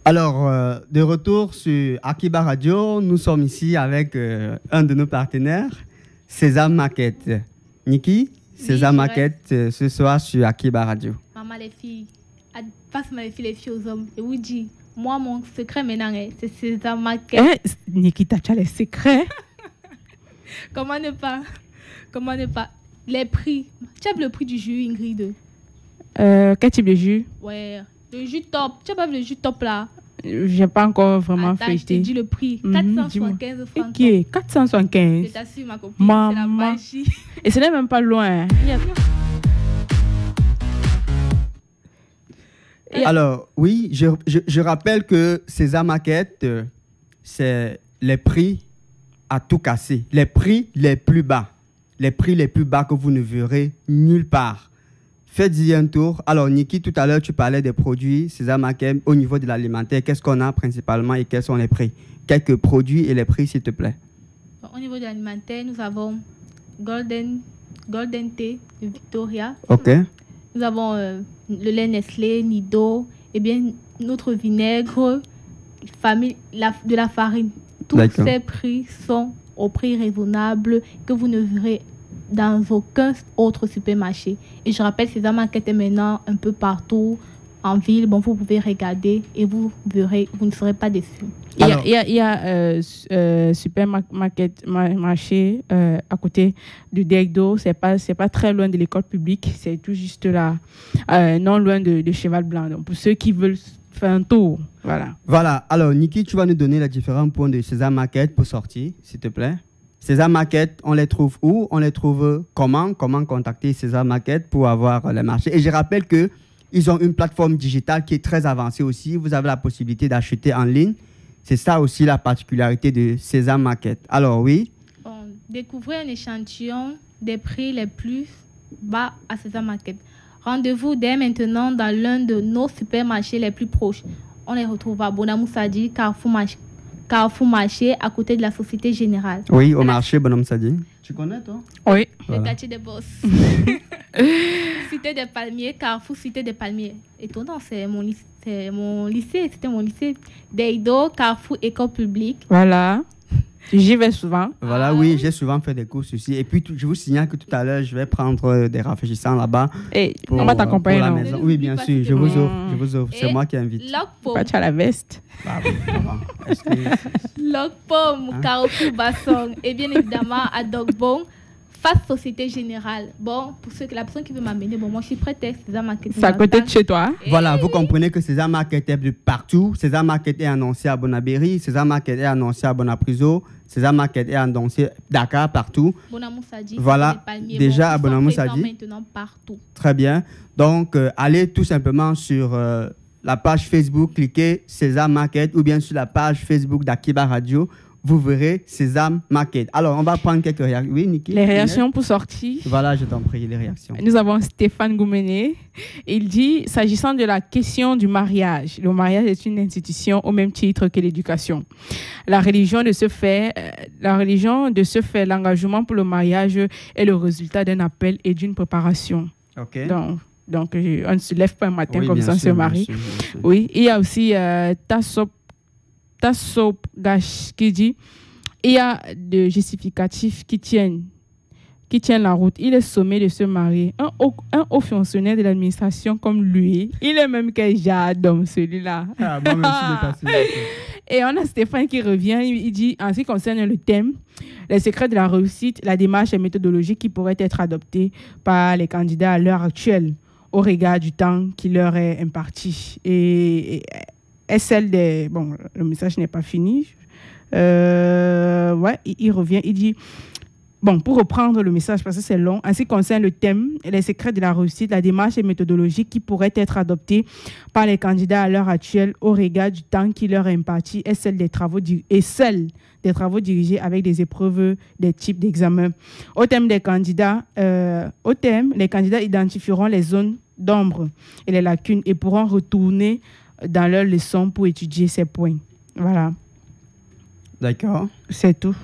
Alors, de retour sur Akiba Radio, nous sommes ici avec un de nos partenaires, Sésame Market. Niki, César Maquette ce soir sur Akiba Radio. Maman, les filles, passe-moi les filles aux hommes. Et vous dis, moi, mon secret maintenant, c'est César Maquette. Niki, t'as les secrets? Comment ne pas? Les prix. Tu as le prix du jus, Ingrid? Quel type de jus? Ouais, le jus top. Tu as pas le jus top là? J'ai pas encore vraiment feuilleté. Je te dis le prix. 475 francs. Ok, 475. Je t'assure, ma copine, c'est la magie. Et ce n'est même pas loin. Alors, oui, je rappelle que César Maquette, c'est les prix à tout casser. Les prix les plus bas. Les prix les plus bas que vous ne verrez nulle part. Faites-y un tour. Alors, Niki, tout à l'heure, tu parlais des produits César Maquette au niveau de l'alimentaire. Qu'est-ce qu'on a principalement et quels sont les prix? Quelques produits et les prix, s'il te plaît. Au niveau de l'alimentaire, nous avons Golden Tea de Victoria. OK. Nous avons le lait Nestlé, Nido, et bien notre vinaigre, de la farine. Tous ces prix sont au prix raisonnable que vous ne verrez dans aucun autre supermarché. Et je rappelle, César Maquette est maintenant un peu partout en ville. Bon, vous pouvez regarder et vous verrez, vous ne serez pas déçus. Il y a supermarché à côté du Degdo. C'est pas très loin de l'école publique. C'est tout juste là, non loin de Cheval Blanc. Donc, pour ceux qui veulent faire un tour, voilà. Voilà. Alors, Niki, tu vas nous donner les différents points de César Maquette pour sortir, s'il te plaît. César Maquette, on les trouve où? On les trouve comment? Comment contacter César Maquette pour avoir les marchés? Et je rappelle qu'ils ont une plateforme digitale qui est très avancée aussi. Vous avez la possibilité d'acheter en ligne. C'est ça aussi la particularité de César Maquette. Alors oui. Découvrez un échantillon des prix les plus bas à César Maquette. Rendez-vous dès maintenant dans l'un de nos supermarchés les plus proches. On les retrouve à Bonamou Sadi, Carrefour Marché, à côté de la Société Générale. Oui, au marché Bonhomme Sadi. Tu connais, toi? Oui. Le quartier des Boss. Cité des Palmiers, Carrefour Cité des Palmiers. Étonnant, c'est mon lycée. C'était mon lycée. Deido, Carrefour École publique. Voilà. J'y vais souvent. Voilà, oui, j'ai souvent fait des courses aussi. Et puis, je vous signale que tout à l'heure, je vais prendre des rafraîchissants là-bas. Et on va t'accompagner la maison. Oui, bien sûr, je vous offre. C'est moi qui invite. Pas tu as la veste. Bah oui, Loc Pomme, Carrefour Basson. Et bien évidemment, à Dogbon, face Société Générale. Bon, pour la personne qui veut m'amener, bon, moi je suis prête. César Maquette. C'est à côté de chez toi. Voilà, vous comprenez que César Maquette est de partout. César Maquette est annoncé à Bonabéry, César Maquette est annoncé à Bonapriso, César Maquette est annoncé à Dakar, partout. Bonamou Sadi. Voilà, déjà à Bonamou Sadi. Maintenant partout. Très bien. Donc, allez tout simplement sur la page Facebook, cliquez César Maquette ou bien sur la page Facebook d'Akiba Radio. Vous verrez César Maquette. Alors, on va prendre quelques réactions. Oui, Niki? Les réactions pour sortir. Voilà, je t'en prie, les réactions. Nous avons Stéphane Goumené. Il dit, s'agissant de la question du mariage, le mariage est une institution au même titre que l'éducation. La religion de ce fait, l'engagement pour le mariage est le résultat d'un appel et d'une préparation. OK. Donc, on ne se lève pas un matin comme ça, on se marie. Oui, il y a aussi Tassop Gash qui dit il y a des justificatifs qui tiennent la route. Il est sommé de se marier. Un haut fonctionnaire de l'administration comme lui, il est même que j'adore celui-là. Ah, bon, merci de passer. Et on a Stéphane qui revient, il dit en ce qui concerne le thème, les secrets de la réussite, la démarche et méthodologie qui pourraient être adoptées par les candidats à l'heure actuelle au regard du temps qui leur est imparti. Et celle des... Bon, le message n'est pas fini. Ouais, il revient, il dit... Bon, pour reprendre le message, parce que c'est long, en ce qui concerne le thème, les secrets de la réussite, la démarche et méthodologie qui pourraient être adoptées par les candidats à l'heure actuelle au regard du temps qui leur est imparti et celle des travaux dirigés avec des épreuves des types d'examen. Au thème, les candidats identifieront les zones d'ombre et les lacunes et pourront retourner dans leurs leçons pour étudier ces points. Voilà. D'accord. C'est tout.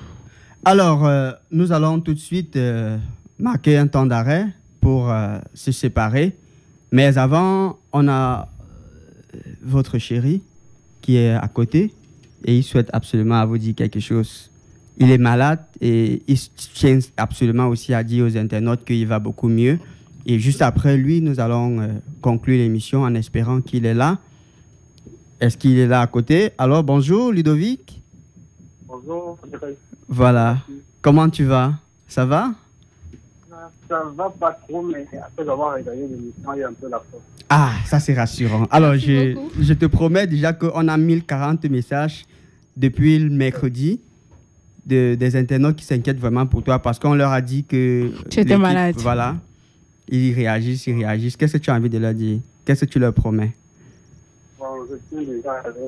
Alors, nous allons tout de suite marquer un temps d'arrêt pour se séparer. Mais avant, on a votre chéri qui est à côté et il souhaite absolument vous dire quelque chose. Il est malade et il tient absolument aussi à dire aux internautes qu'il va beaucoup mieux. Et juste après lui, nous allons conclure l'émission en espérant qu'il est là. Est-ce qu'il est là à côté? Alors, bonjour Ludovic. Bonjour. Voilà. Comment tu vas? Ça va? Ça va pas trop, mais après avoir regardé l'émission, il y a un peu la faute. Ah, ça c'est rassurant. Alors, je te promets déjà qu'on a 1040 messages depuis le mercredi des internautes qui s'inquiètent vraiment pour toi parce qu'on leur a dit que... Tu étais malade. Voilà. Ils réagissent. Qu'est-ce que tu as envie de leur dire? Qu'est-ce que tu leur promets? Bon, je tiens déjà à dire.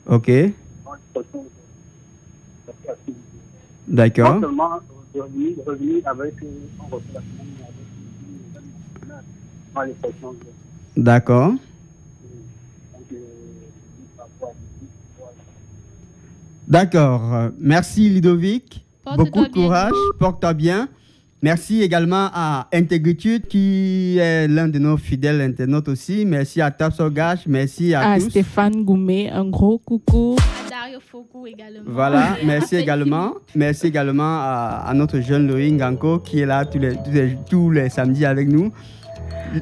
Ok. D'accord. Non seulement revenir avec D'accord. D'accord. Merci Ludovic. Beaucoup de courage. Porte-toi bien. Merci également à Intégritude qui est l'un de nos fidèles internautes aussi. Merci à Tapsogage. Merci à tous. Stéphane Goumé, un gros coucou. À Dario Foucault également. Voilà, merci également. Merci également à notre jeune Loïc Ganko qui est là tous les samedis avec nous.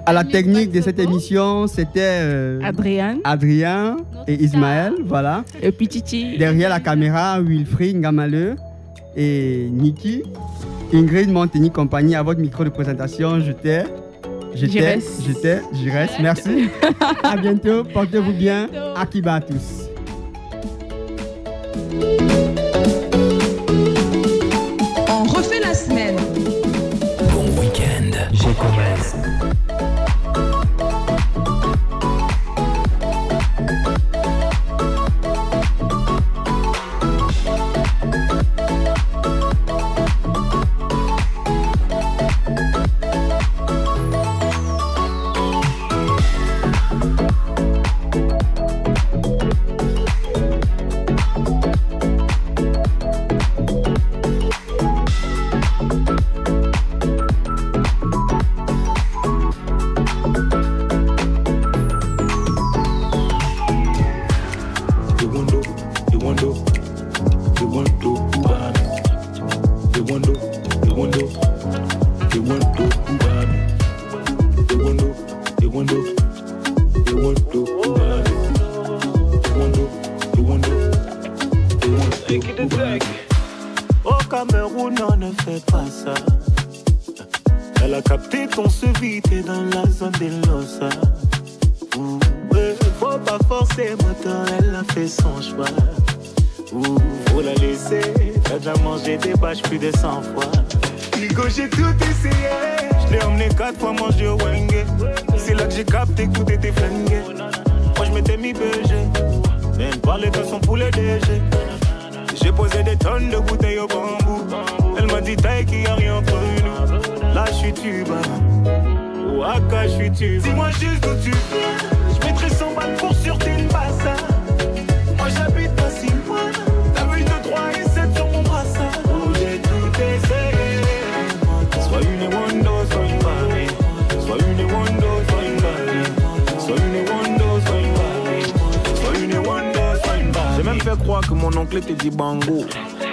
À la technique de cette émission, c'était Adrien et Ismaël. Voilà. Et puis Titi. Derrière la caméra, Wilfried Ngamaleu et Niki. Ingrid Montagny compagnie à votre micro de présentation. Je reste. Merci. À bientôt. Portez-vous bien. Akiba à tous. On refait la semaine. Bon week-end. Je commence. Au Cameroun, on ne fait pas ça. Elle a capté ton sevi, t'es dans la zone des Losa. Faut pas forcer, moteur, elle a fait son choix. Faut la laisser, t'as déjà mangé des bâches plus de 100 fois. Ligo, j'ai tout essayé. Je l'ai emmené 4 fois manger au Wenge. C'est là que j'ai capté que tout était flingué. Moi je m'étais mis BG, même parler de son poulet DG. J'ai posé des tonnes de bouteilles au bambou. Elle m'a dit taille qu'il n'y a rien entre nous. Là je suis tuba, Ouaka je suis tuba. Dis-moi juste d'où tu viens, je mettrai 100 balles pour sûreté une bassa. Moi j'habite pas si loin, t'as vu 2, 3 et 7 sur mon brassard. Oh j'ai tout essayé. Soit une Wando, soit une Barbie. Soit une Wando, soit une Barbie. Soit une Wando, soit une Barbie. Soit une Wando, soit une Barbie. J'ai même fait croire que mon oncle était dit bango.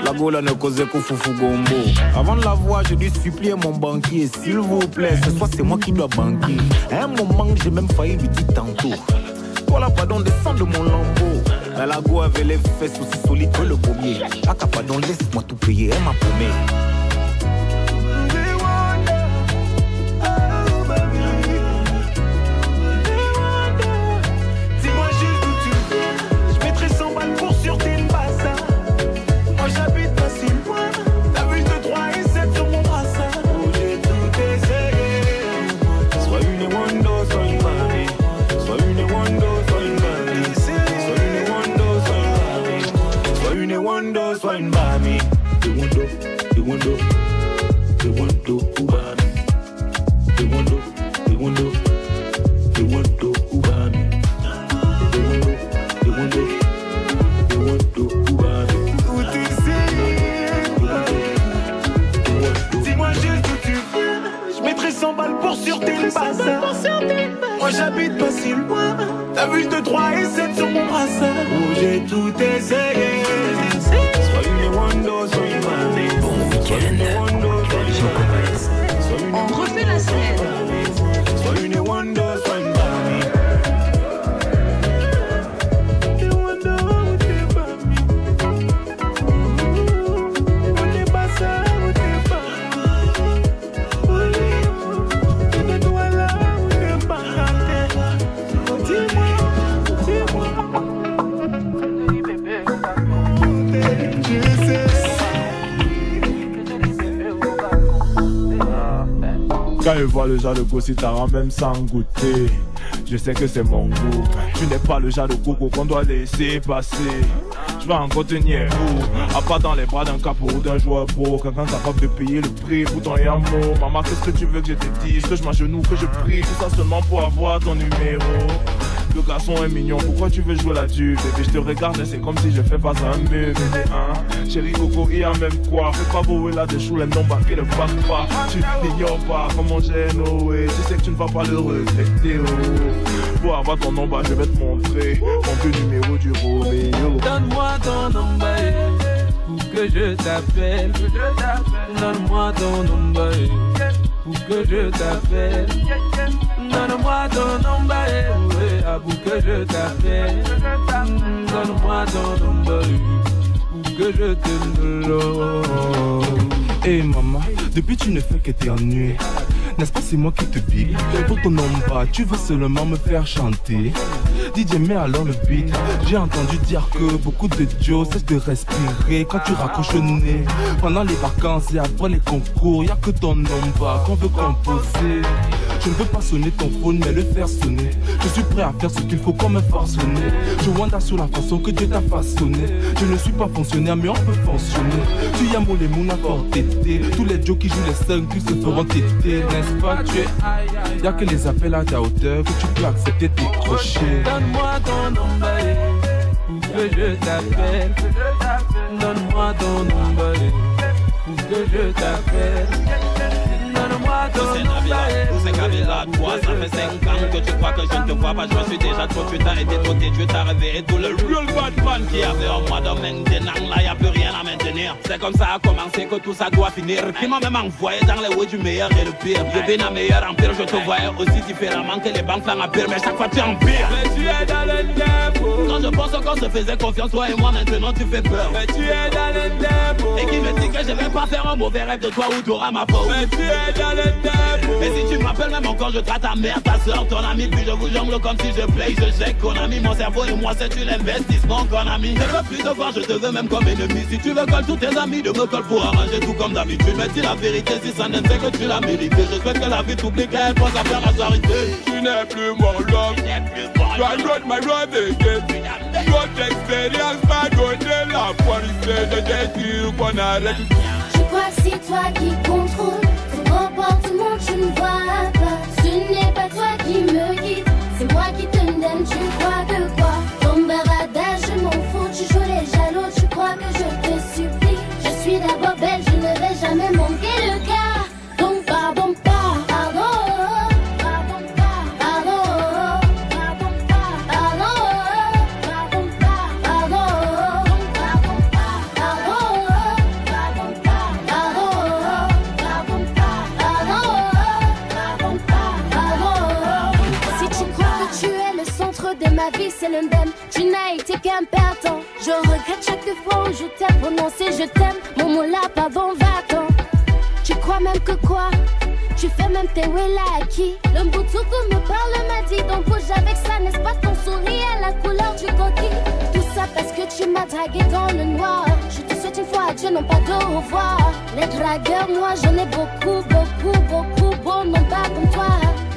La gola ne causait qu'au foufou gombo. Avant de la voir, j'ai dû supplier mon banquier. S'il vous plaît, ce soir c'est moi qui dois banquer. À un moment, j'ai même failli lui dire tantôt. Toi là, pardon, descends de mon lambeau. La go avait les fesses aussi solides que le pommier. Aka pardon, laisse-moi tout payer, elle m'a paumé. Soit une Barbie. The window, Barbie. The window, Barbie. The window, Barbie. Tout essayé. Dis-moi juste où tu veux. Je mettrai 100 balles pour sûreté le bassin. Moi j'habite pas si loin. T'as vu 2, 3 et 7 sur mon brassard. Oh j'ai tout essayé. Sois une On refait la semaine. Sois une wonder, sois une mamie. Quand je vois le genre de go, si t'as même sans goûter, je sais que c'est mon goût. Tu n'es pas le genre de coco qu'on doit laisser passer. Je vais encore tenir où? À part dans les bras d'un capot ou d'un joueur pro. Quelqu'un capable de payer le prix pour ton yamour. Maman, qu'est-ce que tu veux que je te dise? Que je m'agenouille, que je prie, tout ça seulement pour avoir ton numéro. Le garçon est mignon, pourquoi tu veux jouer là-dessus? Bébé, je te regarde et c'est comme si je fais face à un mur, bébé, hein. Chérie Coco, il y a même quoi? Fais pas beau là de chou, les noms qui ne passent pas. Tu n'ignores pas comment j'ai Noé. Tu sais que tu ne vas pas le regretter, oh. Pour avoir ton nom, je vais te montrer mon vieux numéro du Roméo. Donne-moi ton nom, pour que je t'appelle. Donne-moi ton nom, pour que je t'appelle. Donne-moi ton nom, pour que je t'appelle. Donne-moi ton nom, pour que je te loue. Hey maman, depuis tu ne fais qu'éternuer. N'est-ce pas c'est moi qui te big? Pour ton nom bas, tu veux seulement me faire chanter. DJ mets alors le beat. J'ai entendu dire que beaucoup de Joe cessent de respirer quand tu raccroches le nez. Pendant les vacances et après les concours, y'a que ton nom bas qu'on veut composer. Je ne veux pas sonner ton phone mais le faire sonner. Je suis prêt à faire ce qu'il faut comme un forcené. Je wonder sur la façon que Dieu t'a façonné. Je ne suis pas fonctionnaire mais on peut fonctionner. Tu y as mon les mouna fort tété. Tous les Joe qui jouent les 5 tous se feront tété. N'est-ce pas tu es? Y'a que les appels à ta hauteur que tu peux accepter tes crochets. Donne-moi ton nom, pour que je t'appelle. Donne-moi ton nom, pour que je t'appelle. Donne-moi ton nom, c'est Kabila, toi, ça fait 5 ans que tu crois que je ne te vois pas. Je me suis déjà trop, tu t'as été trop, tu t'as réveillé tout le real bad man qui avait en moi de maintenant. Là, y'a plus rien à maintenir. C'est comme ça a commencé que tout ça doit finir. Qui m'a même envoyé dans les hauts du meilleur et le pire. Je viens à meilleur empire, je te voyais aussi différemment que les banques là empire. Mais chaque fois tu empires. Mais tu es dans le dépôt. Quand je pense qu'on se faisait confiance, toi et moi, maintenant tu fais peur. Mais tu es dans le dépôt. Et qui me dit que je vais pas faire un mauvais rêve de toi ou t'auras ma faute. Mais tu es dans le dépôt. Et si tu m'appelles même encore, je traite ta mère, ta soeur, ton ami. Puis je vous jongle comme si je play, je sais qu'on a mis mon cerveau et moi c'est une investissement qu'on a mis. Je veux plus te voir, je te veux même comme ennemi. Si tu veux coller tous tes amis, de me colle pour arranger tout comme d'habitude. Mais dis la vérité, si ça n'est que tu l'as mérité. Je souhaite que la vie t'oublie, qu'elle pense à faire la charité. Tu n'es plus mon love. Tu as joué my love again. Notre expérience m'a donné la force de te dire qu'on arrête. Je crois que c'est toi qui contrôle ton comportement, tu ne vois pas. Ce n'est pas toi qui me guide, c'est moi qui te donne, tu crois que quoi? Ton baradage, je m'en fous, tu joues les jaloux, tu crois que je te supplie. Je suis d'abord belle, je ne vais jamais manquer le gars. Donc pardon pas, c'est l'undème, tu n'as été qu'un perdant. Je regrette chaque fois où je t'ai prononcé je t'aime. Mon mot là, pardon, va-t'en. Tu crois même que quoi? Tu fais même tes wella à qui? Le Mboutougou me parle, m'a dit donc bouge avec ça, n'est-ce pas ton sourire à la couleur du coquille? Tout ça parce que tu m'as dragué dans le noir. Je te souhaite une fois adieu, non pas de revoir. Les dragueurs, moi j'en ai beaucoup, bon, non pas comme toi.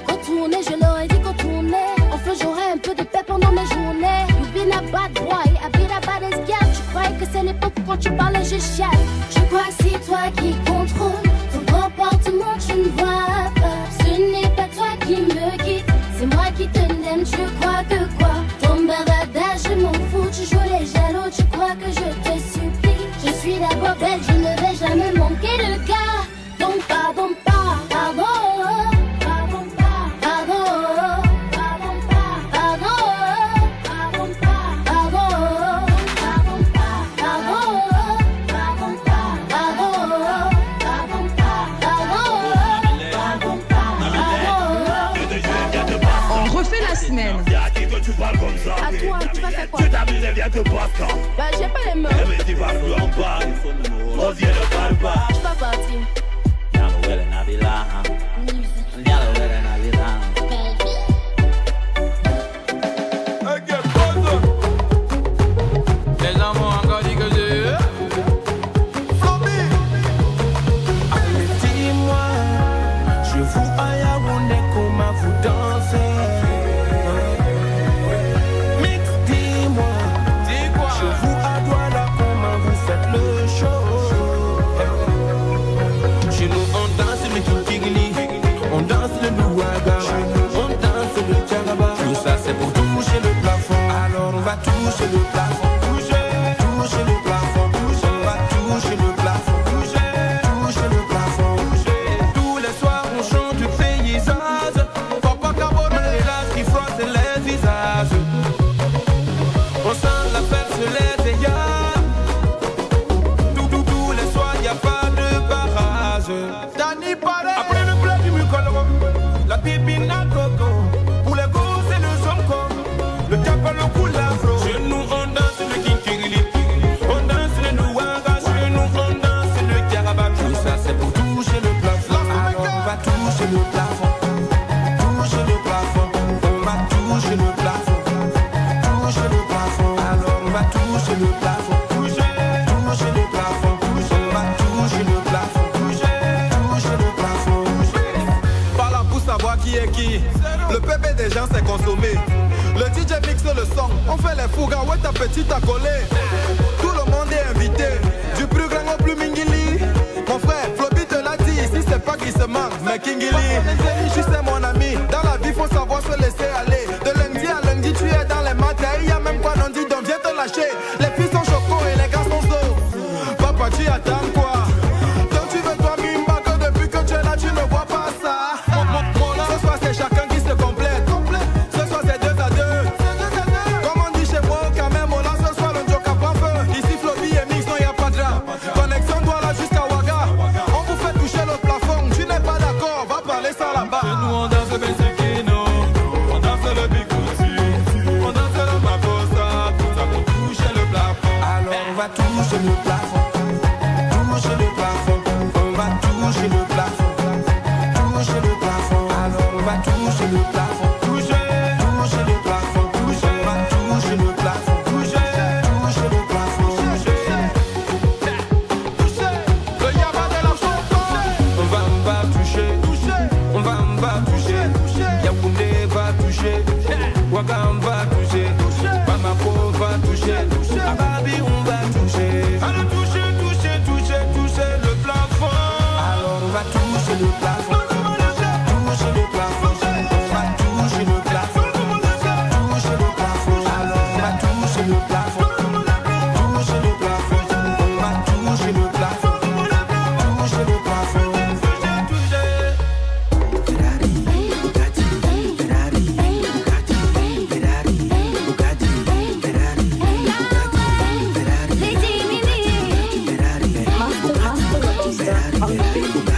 Retournez, je leur ai dit retournez. Enfin j'aurai un peu de paix pendant mes journées. You been a bad boy, I been a bad girl. Tu croyais que c'est l'époque où quand tu parlais je chiale. Je crois que c'est toi qui contrôle ton comportement, tu ne vois pas. Ce n'est pas toi qui me guide, c'est moi qui te donne. Tu crois que quoi? Ton bavardage, je m'en fous. Tu joues les jaloux, tu crois que je te supplie. Je suis d'abord belle, je ne vais jamais manquer le gars. Donc pardon pas, pardon. fait quoi? Tu t'amuses et viens te passe quand? Bah j'ai pas les meufs. Eh mais tu vas plus en bas. On vient de parle pas. Je suis pas parti. Y'a le Nabila. Y'a le Nabila. Les gens m'ont encore dit que j'ai Flobby. Allez dis-moi, je vous à Yaoundé comment vous dansez. Mix dis-moi, je vous à Douala comment vous faites le show. Chez nous on danse le kikigini, on danse le louaga, on danse le tchagaba. Tout ça c'est pour toucher le plafond, alors on va toucher le plafond. Toucher le plafond, on va toucher le plafond, toucher le plafond. Tous les soirs on chante paysage, Papa Carbonel et l'âge qui frotte les visages. On sent la fête sur les théâtres. Tous les soirs y a pas de barrage. Dani Palais, après le plat du mucolo, la pipine à coco. Pour les gosses c'est le zonko, le cap à le coup l'afro. Chez nous on danse le kikirili. On danse le louanga, chez nous on danse le caraba. Tout ça c'est pour toucher le plafond. Alors on va toucher le plafond. Toucher le plafond. On va toucher le plafond. Toucher le plafond. Alors on va toucher le plafond. Toucher le plafond. On va toucher le plafond. Toucher le plafond. Par là pour savoir qui est qui. Le bébé des gens s'est consommé. Le DJ mixe le son. On fait les fougas, ouais ta petite à coller. Tout le monde est invité. Du plus grand au plus mingili. Mon frère, Flobby te l'a dit. Ici c'est pas glissement, mais Kingili. Tu sais mon ami, dans la vie faut savoir se laisser aller. De lundi à lundi tu es dans les matins. Il y a même pas non dit donc viens te lâcher. Les filles sont choco et les gars sont zo. Papa tu attends quoi? Donc tu veux toi Mimba que depuis que tu es là tu ne vois pas ça. Ce soir c'est chacun qui se complète. Ce soir c'est 2 à 2. Comme on dit chez moi quand même on lance ce soir le joke à prend feu. Ici Flobby et Mix non y a pas de drap. Connexion Douala jusqu'à Ouaga. On vous fait toucher le plafond. Tu n'es pas d'accord, va parler ça là-bas. Chez nous on danse le Bensikino, on danse le Bikouti, on danse le Makosa. Tout ça pour toucher le plafond. Alors on va toucher le plafond. Toucher le plafond. On va toucher le plafond. Toucher le plafond. Alors on va toucher le plafond. Toucher le plafond. On va toucher le plafond. Toucher le plafond. Le yaba de la chanson. On va toucher, on va toucher. Yaoundé va toucher, Ouaga on va toucher, Bamako va toucher, Ababi on va toucher. Allez toucher le plafond. Alors on va toucher le plafond. Toucher le plafond. On va toucher le plafond. Toucher le plafond. Alors on va toucher le plafond. Toucher le plafond. On va toucher le plafond. Toucher le plafond. Ferrari, Bugatti, Ferrari, Bugatti, Ferrari, Bugatti, Ferrari, Bugatti, Ferrari, Ferrari, Ferrari.